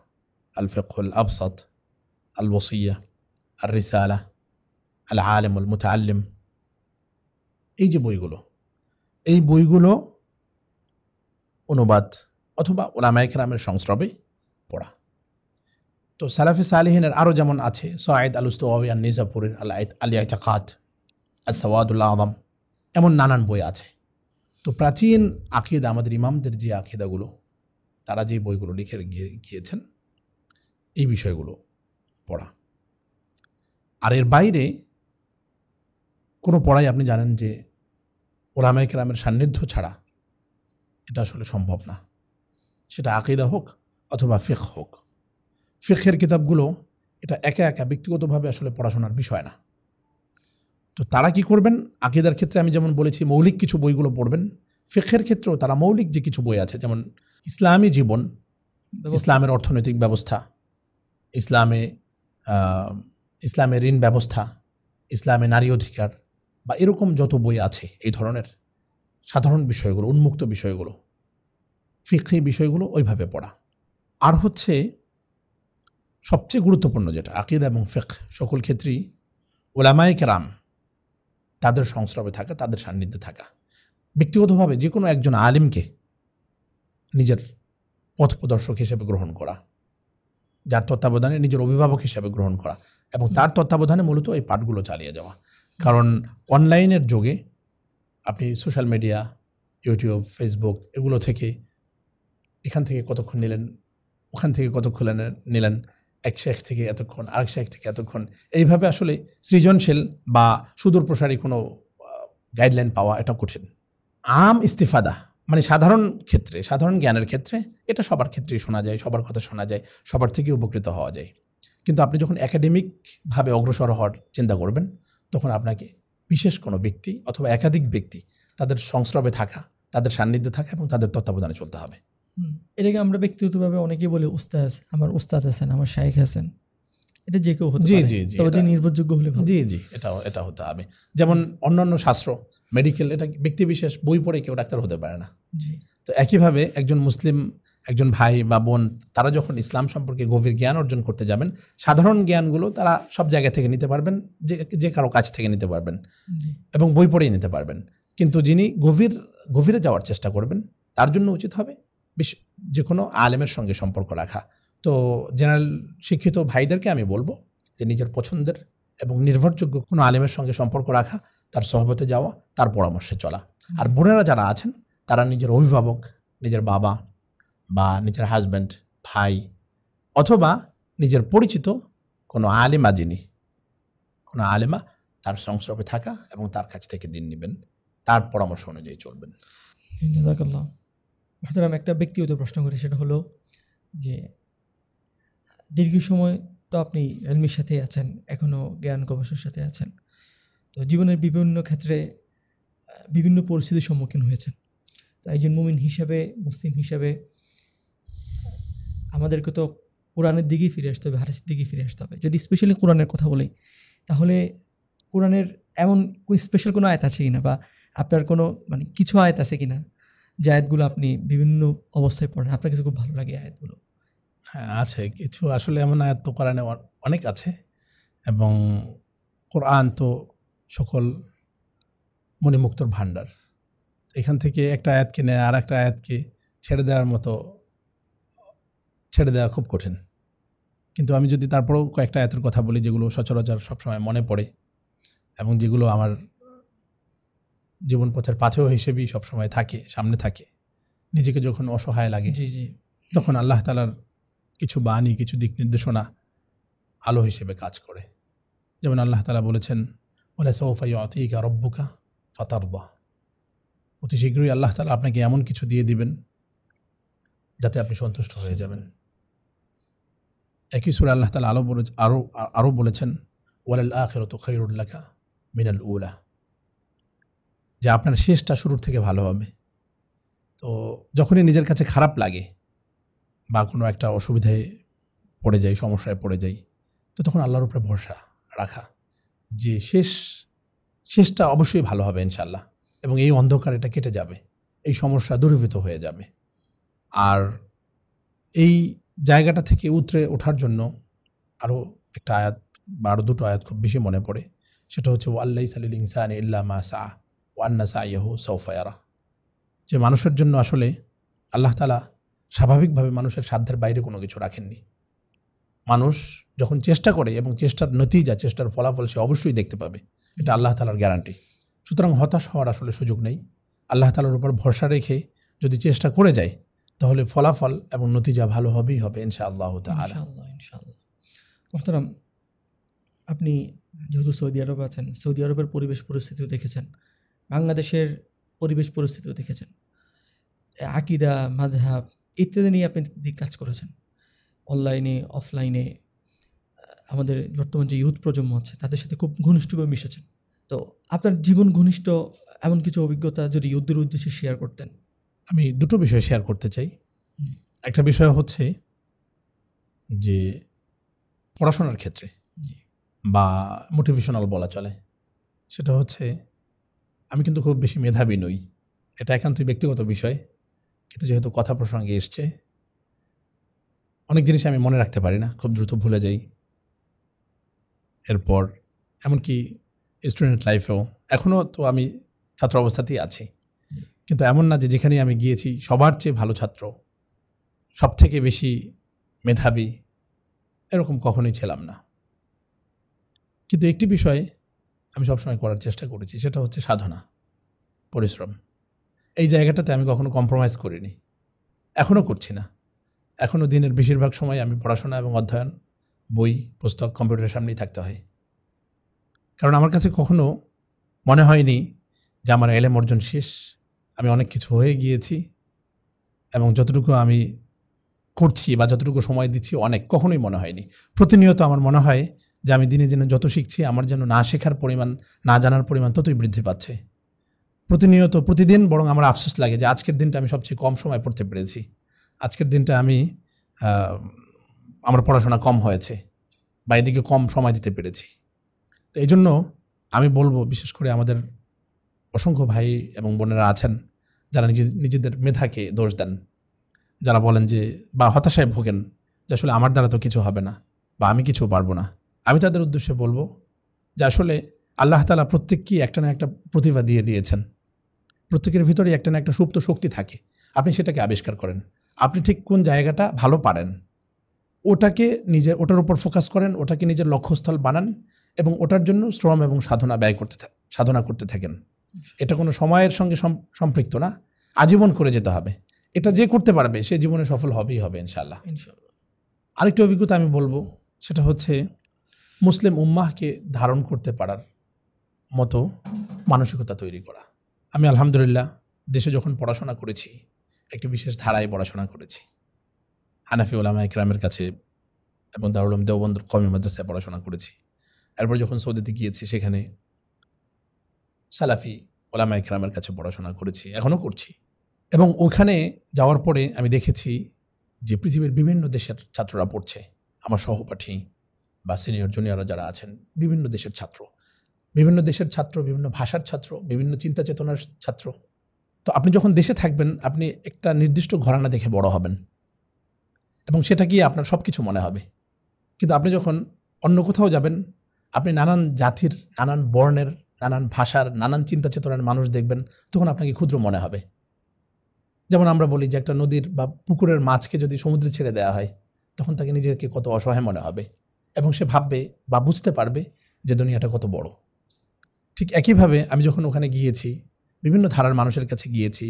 আল ফিকহুল আবসাত, আল ওয়াসিয়া, আর রিসালা, আল আলিম আল মুতাআল্লিম, এই যে বইগুলো, এই বইগুলো অনুবাদ অথবা উলামায়ে কেরামের সংস্রবে পড়া। তো সালাফে সালেহিনের আরও যেমন আছে সাঈদ আল উস্তাওয়াবি আন নিজাপুরের আল ইতিকাদ, আস সাওয়াদুল আযম, এমন নানান বই আছে। তো প্রাচীন আকীদা, আমাদের ইমামদের যে আকীদাগুলো তারা যে বইগুলো লিখে গিয়েছেন এই বিষয়গুলো পড়া। আর এর বাইরে কোনো পড়াই আপনি জানেন যে উলামায়ে কেরামের সান্নিধ্য ছাড়া এটা আসলে সম্ভব না, সেটা আকীদা হোক অথবা ফিকহ হোক। ফিকহের কিতাবগুলো এটা একা একা ব্যক্তিগতভাবে আসলে পড়াশোনার বিষয় না। তো তারা কি করবেন, আকীদার ক্ষেত্রে আমি যেমন বলেছি মৌলিক কিছু বইগুলো পড়বেন, ফিকহের ক্ষেত্রেও তারা মৌলিক যে কিছু বই আছে, যেমন ইসলামী জীবন, ইসলামের অর্থনৈতিক ব্যবস্থা, ইসলামের ঋণ ব্যবস্থা, ইসলামে নারী অধিকার, বা এরকম যত বই আছে এই ধরনের সাধারণ বিষয়গুলো, উন্মুক্ত বিষয়গুলো, ফিকহি বিষয়গুলো ওইভাবে পড়া। আর হচ্ছে সবচেয়ে গুরুত্বপূর্ণ যেটা আকীদা এবং ফিকহ সকল ক্ষেত্রেই উলামায়ে কেরাম তাদের সংস্রবে থাকা, তাদের সান্নিধ্যে থাকা, ব্যক্তিগতভাবে যে কোনো একজন আলিমকে নিজের পথ প্রদর্শক হিসেবে গ্রহণ করা, যার তত্ত্বাবধানে নিজের অভিভাবক হিসেবে গ্রহণ করা, এবং তার তত্ত্বাবধানে মূলত এই পাঠগুলো চালিয়ে যাওয়া। কারণ অনলাইনের যুগে আপনি সোশ্যাল মিডিয়া, ইউটিউব, ফেসবুক এগুলো থেকে এখান থেকে কতক্ষণ নিলেন, ওখান থেকে কতক্ষণ নিলেন, এক শেখ থেকে এতক্ষণ, আরেক শেখ থেকে এতক্ষণ, এইভাবে আসলে সৃজনশীল বা সুদূর প্রসারী কোনো গাইডলাইন পাওয়া এটা কঠিন। আম ইস্তিফাদা মানে সাধারণ ক্ষেত্রে, সাধারণ জ্ঞানের ক্ষেত্রে এটা সবার ক্ষেত্রেই শোনা যায়, সবার কথা শোনা যায়, সবার থেকে উপকৃত হওয়া যায়। কিন্তু আপনি যখন একাডেমিকভাবে অগ্রসর হওয়ার চিন্তা করবেন, তখন আপনাকে বিশেষ কোনো ব্যক্তি অথবা একাধিক ব্যক্তি তাদের সংস্রবে থাকা, তাদের সান্নিধ্যে থাকা এবং তাদের তত্ত্বাবধানে চলতে হবে। এটাকে আমরা ব্যক্তিগতভাবে অনেকেই বলি উস্তাদ, আমার উস্তাদ আছেন, আমার শাইখ আছেন, এটা যে কেউ হতে পারে, তবে নির্ভরযোগ্য হলে। জি, এটা হতে হবে। যেমন অন্যান্য শাস্ত্র, মেডিকেল, এটা ব্যক্তি বিশেষ, বই পড়ে কেউ ডাক্তার হতে পারে না। তো একইভাবে একজন মুসলিম, একজন ভাই বা বোন, তারা যখন ইসলাম সম্পর্কে গভীর জ্ঞান অর্জন করতে যাবেন, সাধারণ জ্ঞানগুলো তারা সব জায়গা থেকে নিতে পারবেন, যে কারো কাছ থেকে নিতে পারবেন এবং বই পড়েই নিতে পারবেন। কিন্তু যিনি গভীরে যাওয়ার চেষ্টা করবেন, তার জন্য উচিত হবে যে কোনো আলেমের সঙ্গে সম্পর্ক রাখা। তো জেনারেল শিক্ষিত ভাইদেরকে আমি বলবো যে নিজের পছন্দের এবং নির্ভরযোগ্য কোনো আলেমের সঙ্গে সম্পর্ক রাখা, তার সহবতে যাওয়া, তার পরামর্শে চলা। আর বোনেরা যারা আছেন তারা নিজের অভিভাবক, নিজের বাবা বা নিজের হাজব্যান্ড, ভাই, অথবা নিজের পরিচিত কোনো আলেমা, কোনো আলেমা, তার সংস্রবে থাকা এবং তার কাছ থেকে দিন নেবেন, তার পরামর্শ অনুযায়ী চলবেন। জাযাকাল্লাহ। আমি একটা ব্যক্তিগত প্রশ্ন করি, সেটা হলো যে দীর্ঘ সময় তো আপনি ইলমের সাথে আছেন, এখনও জ্ঞান গবেষণার সাথে আছেন, তো জীবনের বিভিন্ন ক্ষেত্রে বিভিন্ন পরিস্থিতির সম্মুখীন হয়েছেন। তো একজন মুমিন হিসাবে, মুসলিম হিসাবে আমাদেরকে তো কোরআনের দিকেই ফিরে আসতে হবে, হাদিসের দিকেই ফিরে আসতে হবে। যদি স্পেশালি কোরআনের কথা বলি, তাহলে কোরআনের এমন স্পেশাল কোনো আয়াত আছে কিনা, বা আপনার কোনো মানে কিছু আয়াত আছে কিনা যে আয়াতগুলো আপনি বিভিন্ন অবস্থায় পড়েন, আপনার কাছে খুব ভালো লাগে আয়াতগুলো? হ্যাঁ, আছে কিছু। আসলে এমন আয়াত তো কোরআনে অনেক আছে, এবং কোরআন তো সকল মণিমুক্তর ভাণ্ডার। এখান থেকে একটা আয়াতকে নেয় আর একটা আয়াতকে ছেড়ে দেওয়া খুব কঠিন। কিন্তু আমি যদি তারপরেও কয়েকটা আয়াতের কথা বলি যেগুলো সচরাচর সবসময় মনে পড়ে এবং যেগুলো আমার জীবন পথের পাথেয় হিসেবেই সবসময় থাকে, সামনে থাকে। নিজেকে যখন অসহায় লাগে, জি জি, তখন আল্লাহ তাআলার কিছু বাণী, কিছু দিক নির্দেশনা আলো হিসেবে কাজ করে। যেমন আল্লাহ তাআলা বলেছেন, ওয়ালা সাউফা ইউতিকা রাব্বুকা ফাতারদা। অতি শীঘ্রই আল্লাহ তাআলা আপনাকে এমন কিছু দিয়ে দিবেন যাতে আপনি সন্তুষ্ট হয়ে যাবেন। একই সূরা আল্লাহ তাআলা আরও বলেছেন, ওয়ালাল আখিরাতু খায়রুল লাকা মিনাল উলা, যে আপনার শেষটা শুরুর থেকে ভালো হবে। তো যখনই নিজের কাছে খারাপ লাগে বা কোনো একটা অসুবিধায় পড়ে যাই, সমস্যায় পড়ে যাই, তো তখন আল্লাহর উপরে ভরসা রাখা যে শেষটা অবশ্যই ভালো হবে ইনশাআল্লাহ, এবং এই অন্ধকার এটা কেটে যাবে, এই সমস্যা দূরীভূত হয়ে যাবে। আর এই জায়গাটা থেকে উতরে ওঠার জন্য আরও একটা আয়াত বা আরও দুটো আয়াত খুব বেশি মনে পড়ে। সেটা হচ্ছে ওয়াল্লাইসা লিল ইনসানি ইল্লা মা সাআ ওয়া আন্না সাইয়াহু সাওফা ইয়ারা, যে মানুষের জন্য আসলে আল্লাহ তাআলা স্বাভাবিকভাবে মানুষের সাধ্যের বাইরে কোনো কিছু রাখেননি। মানুষ যখন চেষ্টা করে এবং চেষ্টার নতিজা, চেষ্টার ফলাফল সে অবশ্যই দেখতে পাবে, এটা আল্লাহ তাআলার গ্যারান্টি। সুতরাং হতাশ হওয়ার আসলে সুযোগ নেই। আল্লাহ তাআলার উপর ভরসা রেখে যদি চেষ্টা করে যায়, তাহলে ফলাফল এবং নতিজা ভালো হবেই হবে ইনশাআল্লাহ তাআলা। ইনশাআল্লাহ। মোহতারাম, আপনি যেহেতু সৌদি আরবে আছেন, সৌদি আরবের পরিবেশ পরিস্থিতিও দেখেছেন, বাংলাদেশের পরিবেশ পরিস্থিতিও দেখেছেন, আকীদা, মাযহাব ইত্যাদি নিয়ে আপনি কাজ করেছেন, অনলাইনে অফলাইনে। আমাদের বর্তমান যে ইউথ প্রজন্ম আছে তাদের সাথে খুব ঘনিষ্ঠভাবে মিশেছেন। তো আপনার জীবন ঘনিষ্ঠ এমন কিছু অভিজ্ঞতা যদি ইউথদের উদ্দেশ্যে শেয়ার করতেন। আমি দুটো বিষয় শেয়ার করতে চাই। একটা বিষয় হচ্ছে যে পড়াশোনার ক্ষেত্রে বা মোটিভেশনাল বলা চলে, সেটা হচ্ছে আমি কিন্তু খুব বেশি মেধাবী নই, এটা একান্তই ব্যক্তিগত বিষয়। কিন্তু যেহেতু কথা প্রসঙ্গে এসছে, অনেক জিনিস আমি মনে রাখতে পারি না, খুব দ্রুত ভুলে যাই। এরপর এমনকি স্টুডেন্ট লাইফেও এখনও তো আমি ছাত্র অবস্থাতেই আছি, কিন্তু এমন না যে যেখানে আমি গিয়েছি সবার চেয়ে ভালো ছাত্র, সব থেকে বেশি মেধাবী, এরকম কখনোই ছিলাম না। কিন্তু একটি বিষয় আমি সবসময় করার চেষ্টা করেছি, সেটা হচ্ছে সাধনা, পরিশ্রম। এই জায়গাটাতে আমি কখনো কম্প্রোমাইজ করিনি, এখনও করছি না। এখনও দিনের বেশিরভাগ সময় আমি পড়াশোনা এবং অধ্যয়ন, বই, পুস্তক, কম্পিউটারের সামনেই থাকতে হয়। কারণ আমার কাছে কখনো মনে হয়নি যে আমার এলেম অর্জন শেষ, আমি অনেক কিছু হয়ে গিয়েছি এবং যতটুকু আমি করছি বা যতটুকু সময় দিচ্ছি অনেক, কখনোই মনে হয়নি। প্রতিনিয়ত আমার মনে হয় যে আমি দিনে দিনে যত শিখছি, আমার যেন না শেখার পরিমাণ, না জানার পরিমাণ ততই বৃদ্ধি পাচ্ছে প্রতিনিয়ত, প্রতিদিন। বরং আমার আফসোস লাগে যে আজকের দিনটা আমি সবচেয়ে কম সময় পড়তে পেরেছি, আজকের দিনটা আমার পড়াশোনা কম হয়েছে বা এদিকে কম সময় দিতে পেরেছি। তো এই জন্য আমি বলবো, বিশেষ করে আমাদের অসংখ্য ভাই এবং বোনেরা আছেন যারা নিজেদের মেধাকে দোষ দেন, যারা বলেন যে বা হতাশায় ভোগেন যে আসলে আমার দ্বারা তো কিছু হবে না বা আমি কিছু পারবো না। আমি তাদের উদ্দেশ্যে বলবো যে আসলে আল্লাহ তাআলা প্রত্যেককেই একটা না একটা প্রতিভা দিয়ে দিয়েছেন। প্রত্যেকের ভিতরে একটা না একটা সুপ্ত শক্তি থাকে, আপনি সেটাকে আবিষ্কার করেন। আপনি ঠিক কোন জায়গাটা ভালো পারেন, ওটার উপর ফোকাস করেন, ওটাকে নিজের লক্ষ্যস্থল বানান এবং ওটার জন্য শ্রম এবং সাধনা করতে থাকেন। এটা কোনো সময়ের সঙ্গে সম্পৃক্ত না, আজীবন করে যেতে হবে। এটা যে করতে পারবে সে জীবনে সফল হবেই হবে ইনশাআল্লাহ। আরেকটি অভিজ্ঞতা আমি বলবো, সেটা হচ্ছে মুসলিম উম্মাহকে ধারণ করতে পারার মতো মানসিকতা তৈরি করা। আমি আলহামদুলিল্লাহ দেশে যখন পড়াশোনা করেছি, একটি বিশেষ ধারায় পড়াশোনা করেছি, হানাফি উলামা ইকরামের কাছে এবং দারুল উলুম দেওবন্দ কওমি মাদ্রাসায় পড়াশোনা করেছি। এরপর যখন সৌদিতে গিয়েছি, সেখানে সালাফি উলামা ইকরামের কাছে পড়াশোনা করেছি, এখনও করছি। এবং ওখানে যাওয়ার পরে আমি দেখেছি যে পৃথিবীর বিভিন্ন দেশের ছাত্ররা পড়ছে, আমার সহপাঠী বা সিনিয়র জুনিয়ররা যারা আছেন, বিভিন্ন দেশের ছাত্র, বিভিন্ন ভাষার ছাত্র, বিভিন্ন চিন্তা চেতনার ছাত্র। তো আপনি যখন দেশে থাকবেন, আপনি একটা নির্দিষ্ট ঘরানা দেখে বড় হবেন এবং সেটা কি আপনার সব কিছু মনে হবে। কিন্তু আপনি যখন অন্য কোথাও যাবেন, আপনি নানান জাতির, নানান বর্ণের, নানান ভাষার, নানান চিন্তা চেতনার মানুষ দেখবেন, তখন আপনাকে ক্ষুদ্র মনে হবে। যেমন আমরা বলি যে একটা নদীর বা পুকুরের মাছকে যদি সমুদ্রে ছেড়ে দেওয়া হয়, তখন তাকে নিজেকে কত অসহায় মনে হবে এবং সে ভাববে বা বুঝতে পারবে যে দুনিয়াটা কত বড়। ঠিক একইভাবে আমি যখন ওখানে গিয়েছি, বিভিন্ন ধারার মানুষের কাছে গিয়েছি,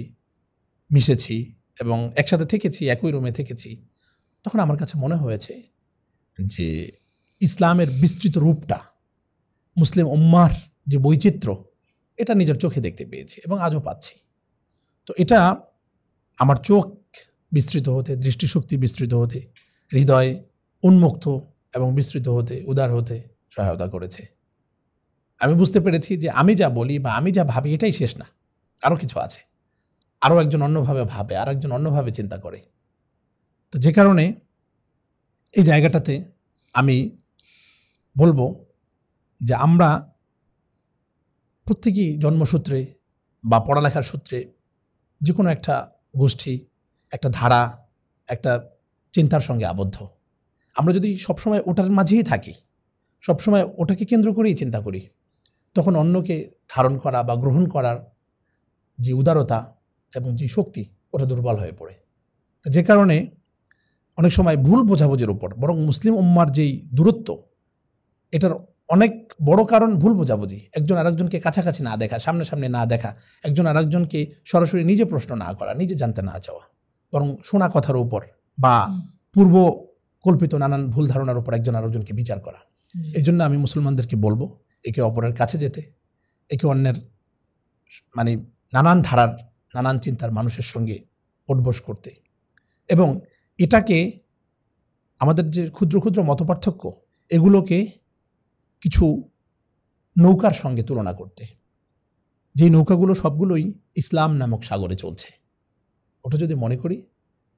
মিশেছি এবং একসাথে থেকেছি, একই রুমে থেকেছি, তখন আমার কাছে মনে হয়েছে যে ইসলামের বিস্তৃত রূপটা, মুসলিম উম্মাহর যে বৈচিত্র্য, এটা নিজের চোখে দেখতে পেয়েছি এবং আজও পাচ্ছি। তো এটা আমার চোখ বিস্তৃত হতে, দৃষ্টিশক্তি বিস্তৃত হতে, হৃদয় উন্মুক্ত এবং বিস্তৃত হতে, উদার হতে সহায়তা করেছে। আমি বুঝতে পেরেছি যে আমি যা বলি বা আমি যা ভাবি এটাই শেষ না, আরও কিছু আছে, আরও একজন অন্যভাবে ভাবে, আর একজন অন্যভাবে চিন্তা করে। তো যে কারণে এই জায়গাটাতে আমি বলবো যে আমরা প্রত্যেকেই জন্মসূত্রে বা পড়ালেখার সূত্রে যে কোনো একটা গোষ্ঠী, একটা ধারা, একটা চিন্তার সঙ্গে আবদ্ধ। আমরা যদি সবসময় ওটার মাঝেই থাকি, সবসময় ওটাকে কেন্দ্র করেই চিন্তা করি, তখন অন্যকে ধারণ করা বা গ্রহণ করার যে উদারতা এবং যে শক্তি, ওটা দুর্বল হয়ে পড়ে। যে কারণে অনেক সময় ভুল বোঝাবুঝির উপর, বরং মুসলিম উম্মার যেই দূরত্ব, এটার অনেক বড় কারণ ভুল বোঝাবুঝি। একজন আরেকজনকে কাছাকাছি না দেখা, সামনে না দেখা, একজন আরেকজনকে সরাসরি নিজে প্রশ্ন না করা, নিজে জানতে না চাওয়া, বরং শোনা কথার উপর বা পূর্ব কল্পিত নানান ভুল ধারণার উপর একজন আরেকজনকে বিচার করা। এই জন্য আমি মুসলমানদেরকে বলবো একে অপরের কাছে যেতে, একে অন্যের মানে নানান ধারার, নানান চিন্তার মানুষের সঙ্গে উঠবোস করতে, এবং এটাকে আমাদের যে ক্ষুদ্র ক্ষুদ্র মতপার্থক্য, এগুলোকে কিছু নৌকার সঙ্গে তুলনা করতে, যেই নৌকাগুলো সবগুলোই ইসলাম নামক সাগরে চলছে। ওটা যদি মনে করি,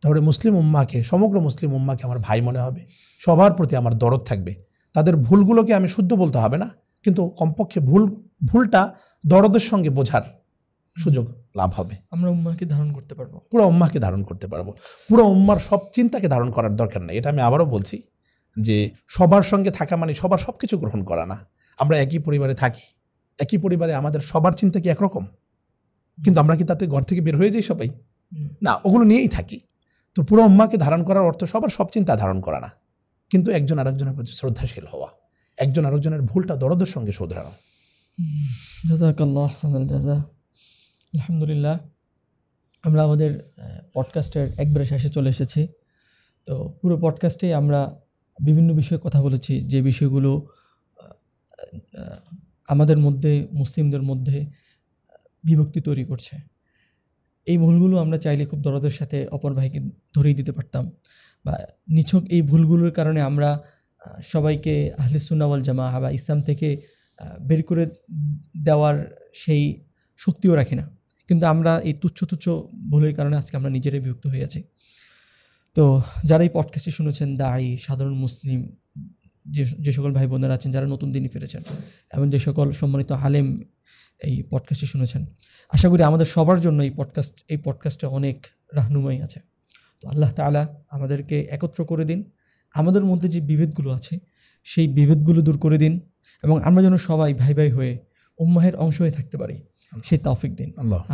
তাহলে মুসলিম উম্মাকে, সমগ্র মুসলিম উম্মাকে আমার ভাই মনে হবে, সবার প্রতি আমার দরদ থাকবে। তাদের ভুলগুলোকে আমি শুদ্ধ বলতে হবে না, কিন্তু কমপক্ষে ভুলটা দরদের সঙ্গে বোঝার সুযোগ লাভ হবে। আমরা উম্মাহকে ধারণ করতে পারবো, পুরো উম্মাহকে ধারণ করতে পারবো। পুরো উম্মার সব চিন্তাকে ধারণ করার দরকার নেই। এটা আমি আবারও বলছি যে সবার সঙ্গে থাকা মানে সবার সব কিছু গ্রহণ করা না। আমরা একই পরিবারে থাকি, একই পরিবারে আমাদের সবার চিন্তা কি একরকম? কিন্তু আমরা কি তাতে ঘর থেকে বের হয়ে যাই সবাই? না, ওগুলো নিয়েই থাকি। তো পুরো উম্মাকে ধারণ করার অর্থ সবার সব চিন্তা ধারণ করা না, কিন্তু একজন আরেকজনের প্রতি শ্রদ্ধাশীল হওয়া, একজন আরেকজনের ভুলটা দরদের সঙ্গে শোধরানো। জাযাকাল্লাহ আহসানাল জাযা। আলহামদুলিল্লাহ, আমরা আমাদের পডকাস্টের একবারে শেষে চলে এসেছি। তো পুরো পডকাস্টেই আমরা বিভিন্ন বিষয়ে কথা বলেছি, যে বিষয়গুলো আমাদের মধ্যে, মুসলিমদের মধ্যে বিভক্তি তৈরি করছে। এই ভুলগুলো আমরা চাইলে খুব দরদের সাথে অপর ভাইকে ধরিয়ে দিতে পারতাম, বা নিছক এই ভুলগুলোর কারণে আমরা সবাইকে আহলে সুন্নাহ ওয়াল জামাআহ বা ইসলাম থেকে বের করে দেওয়ার সেই শক্তিও রাখি না, কিন্তু আমরা এই তুচ্ছ ভুলের কারণে আজকে আমরা নিজেরাই বিভক্ত হয়ে আছি। তো যারা এই পডকাস্টটি শুনেছেন, দায়ী, সাধারণ মুসলিম, যে সকল ভাই বোনেরা আছেন যারা নতুন দিনই ফিরেছেন, এবং যে সকল সম্মানিত আলেম এই পডকাস্টটি শুনেছেন, আশা করি আমাদের সবার জন্য এই পডকাস্টে অনেক রাহনুমাই আছে। তো আল্লাহ তাআলা আমাদেরকে একত্র করে দিন, আমাদের মধ্যে যে বিভেদগুলো আছে সেই বিভেদগুলো দূর করে দিন, এবং আমরা যেন সবাই ভাই ভাই হয়ে উম্মাহের অংশ হয়ে থাকতে পারি, সেই তৌফিক দিন।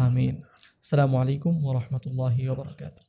আমিন। আসসালামু আলাইকুম ওয়া রাহমাতুল্লাহি ওয়া বারাকাতুহু।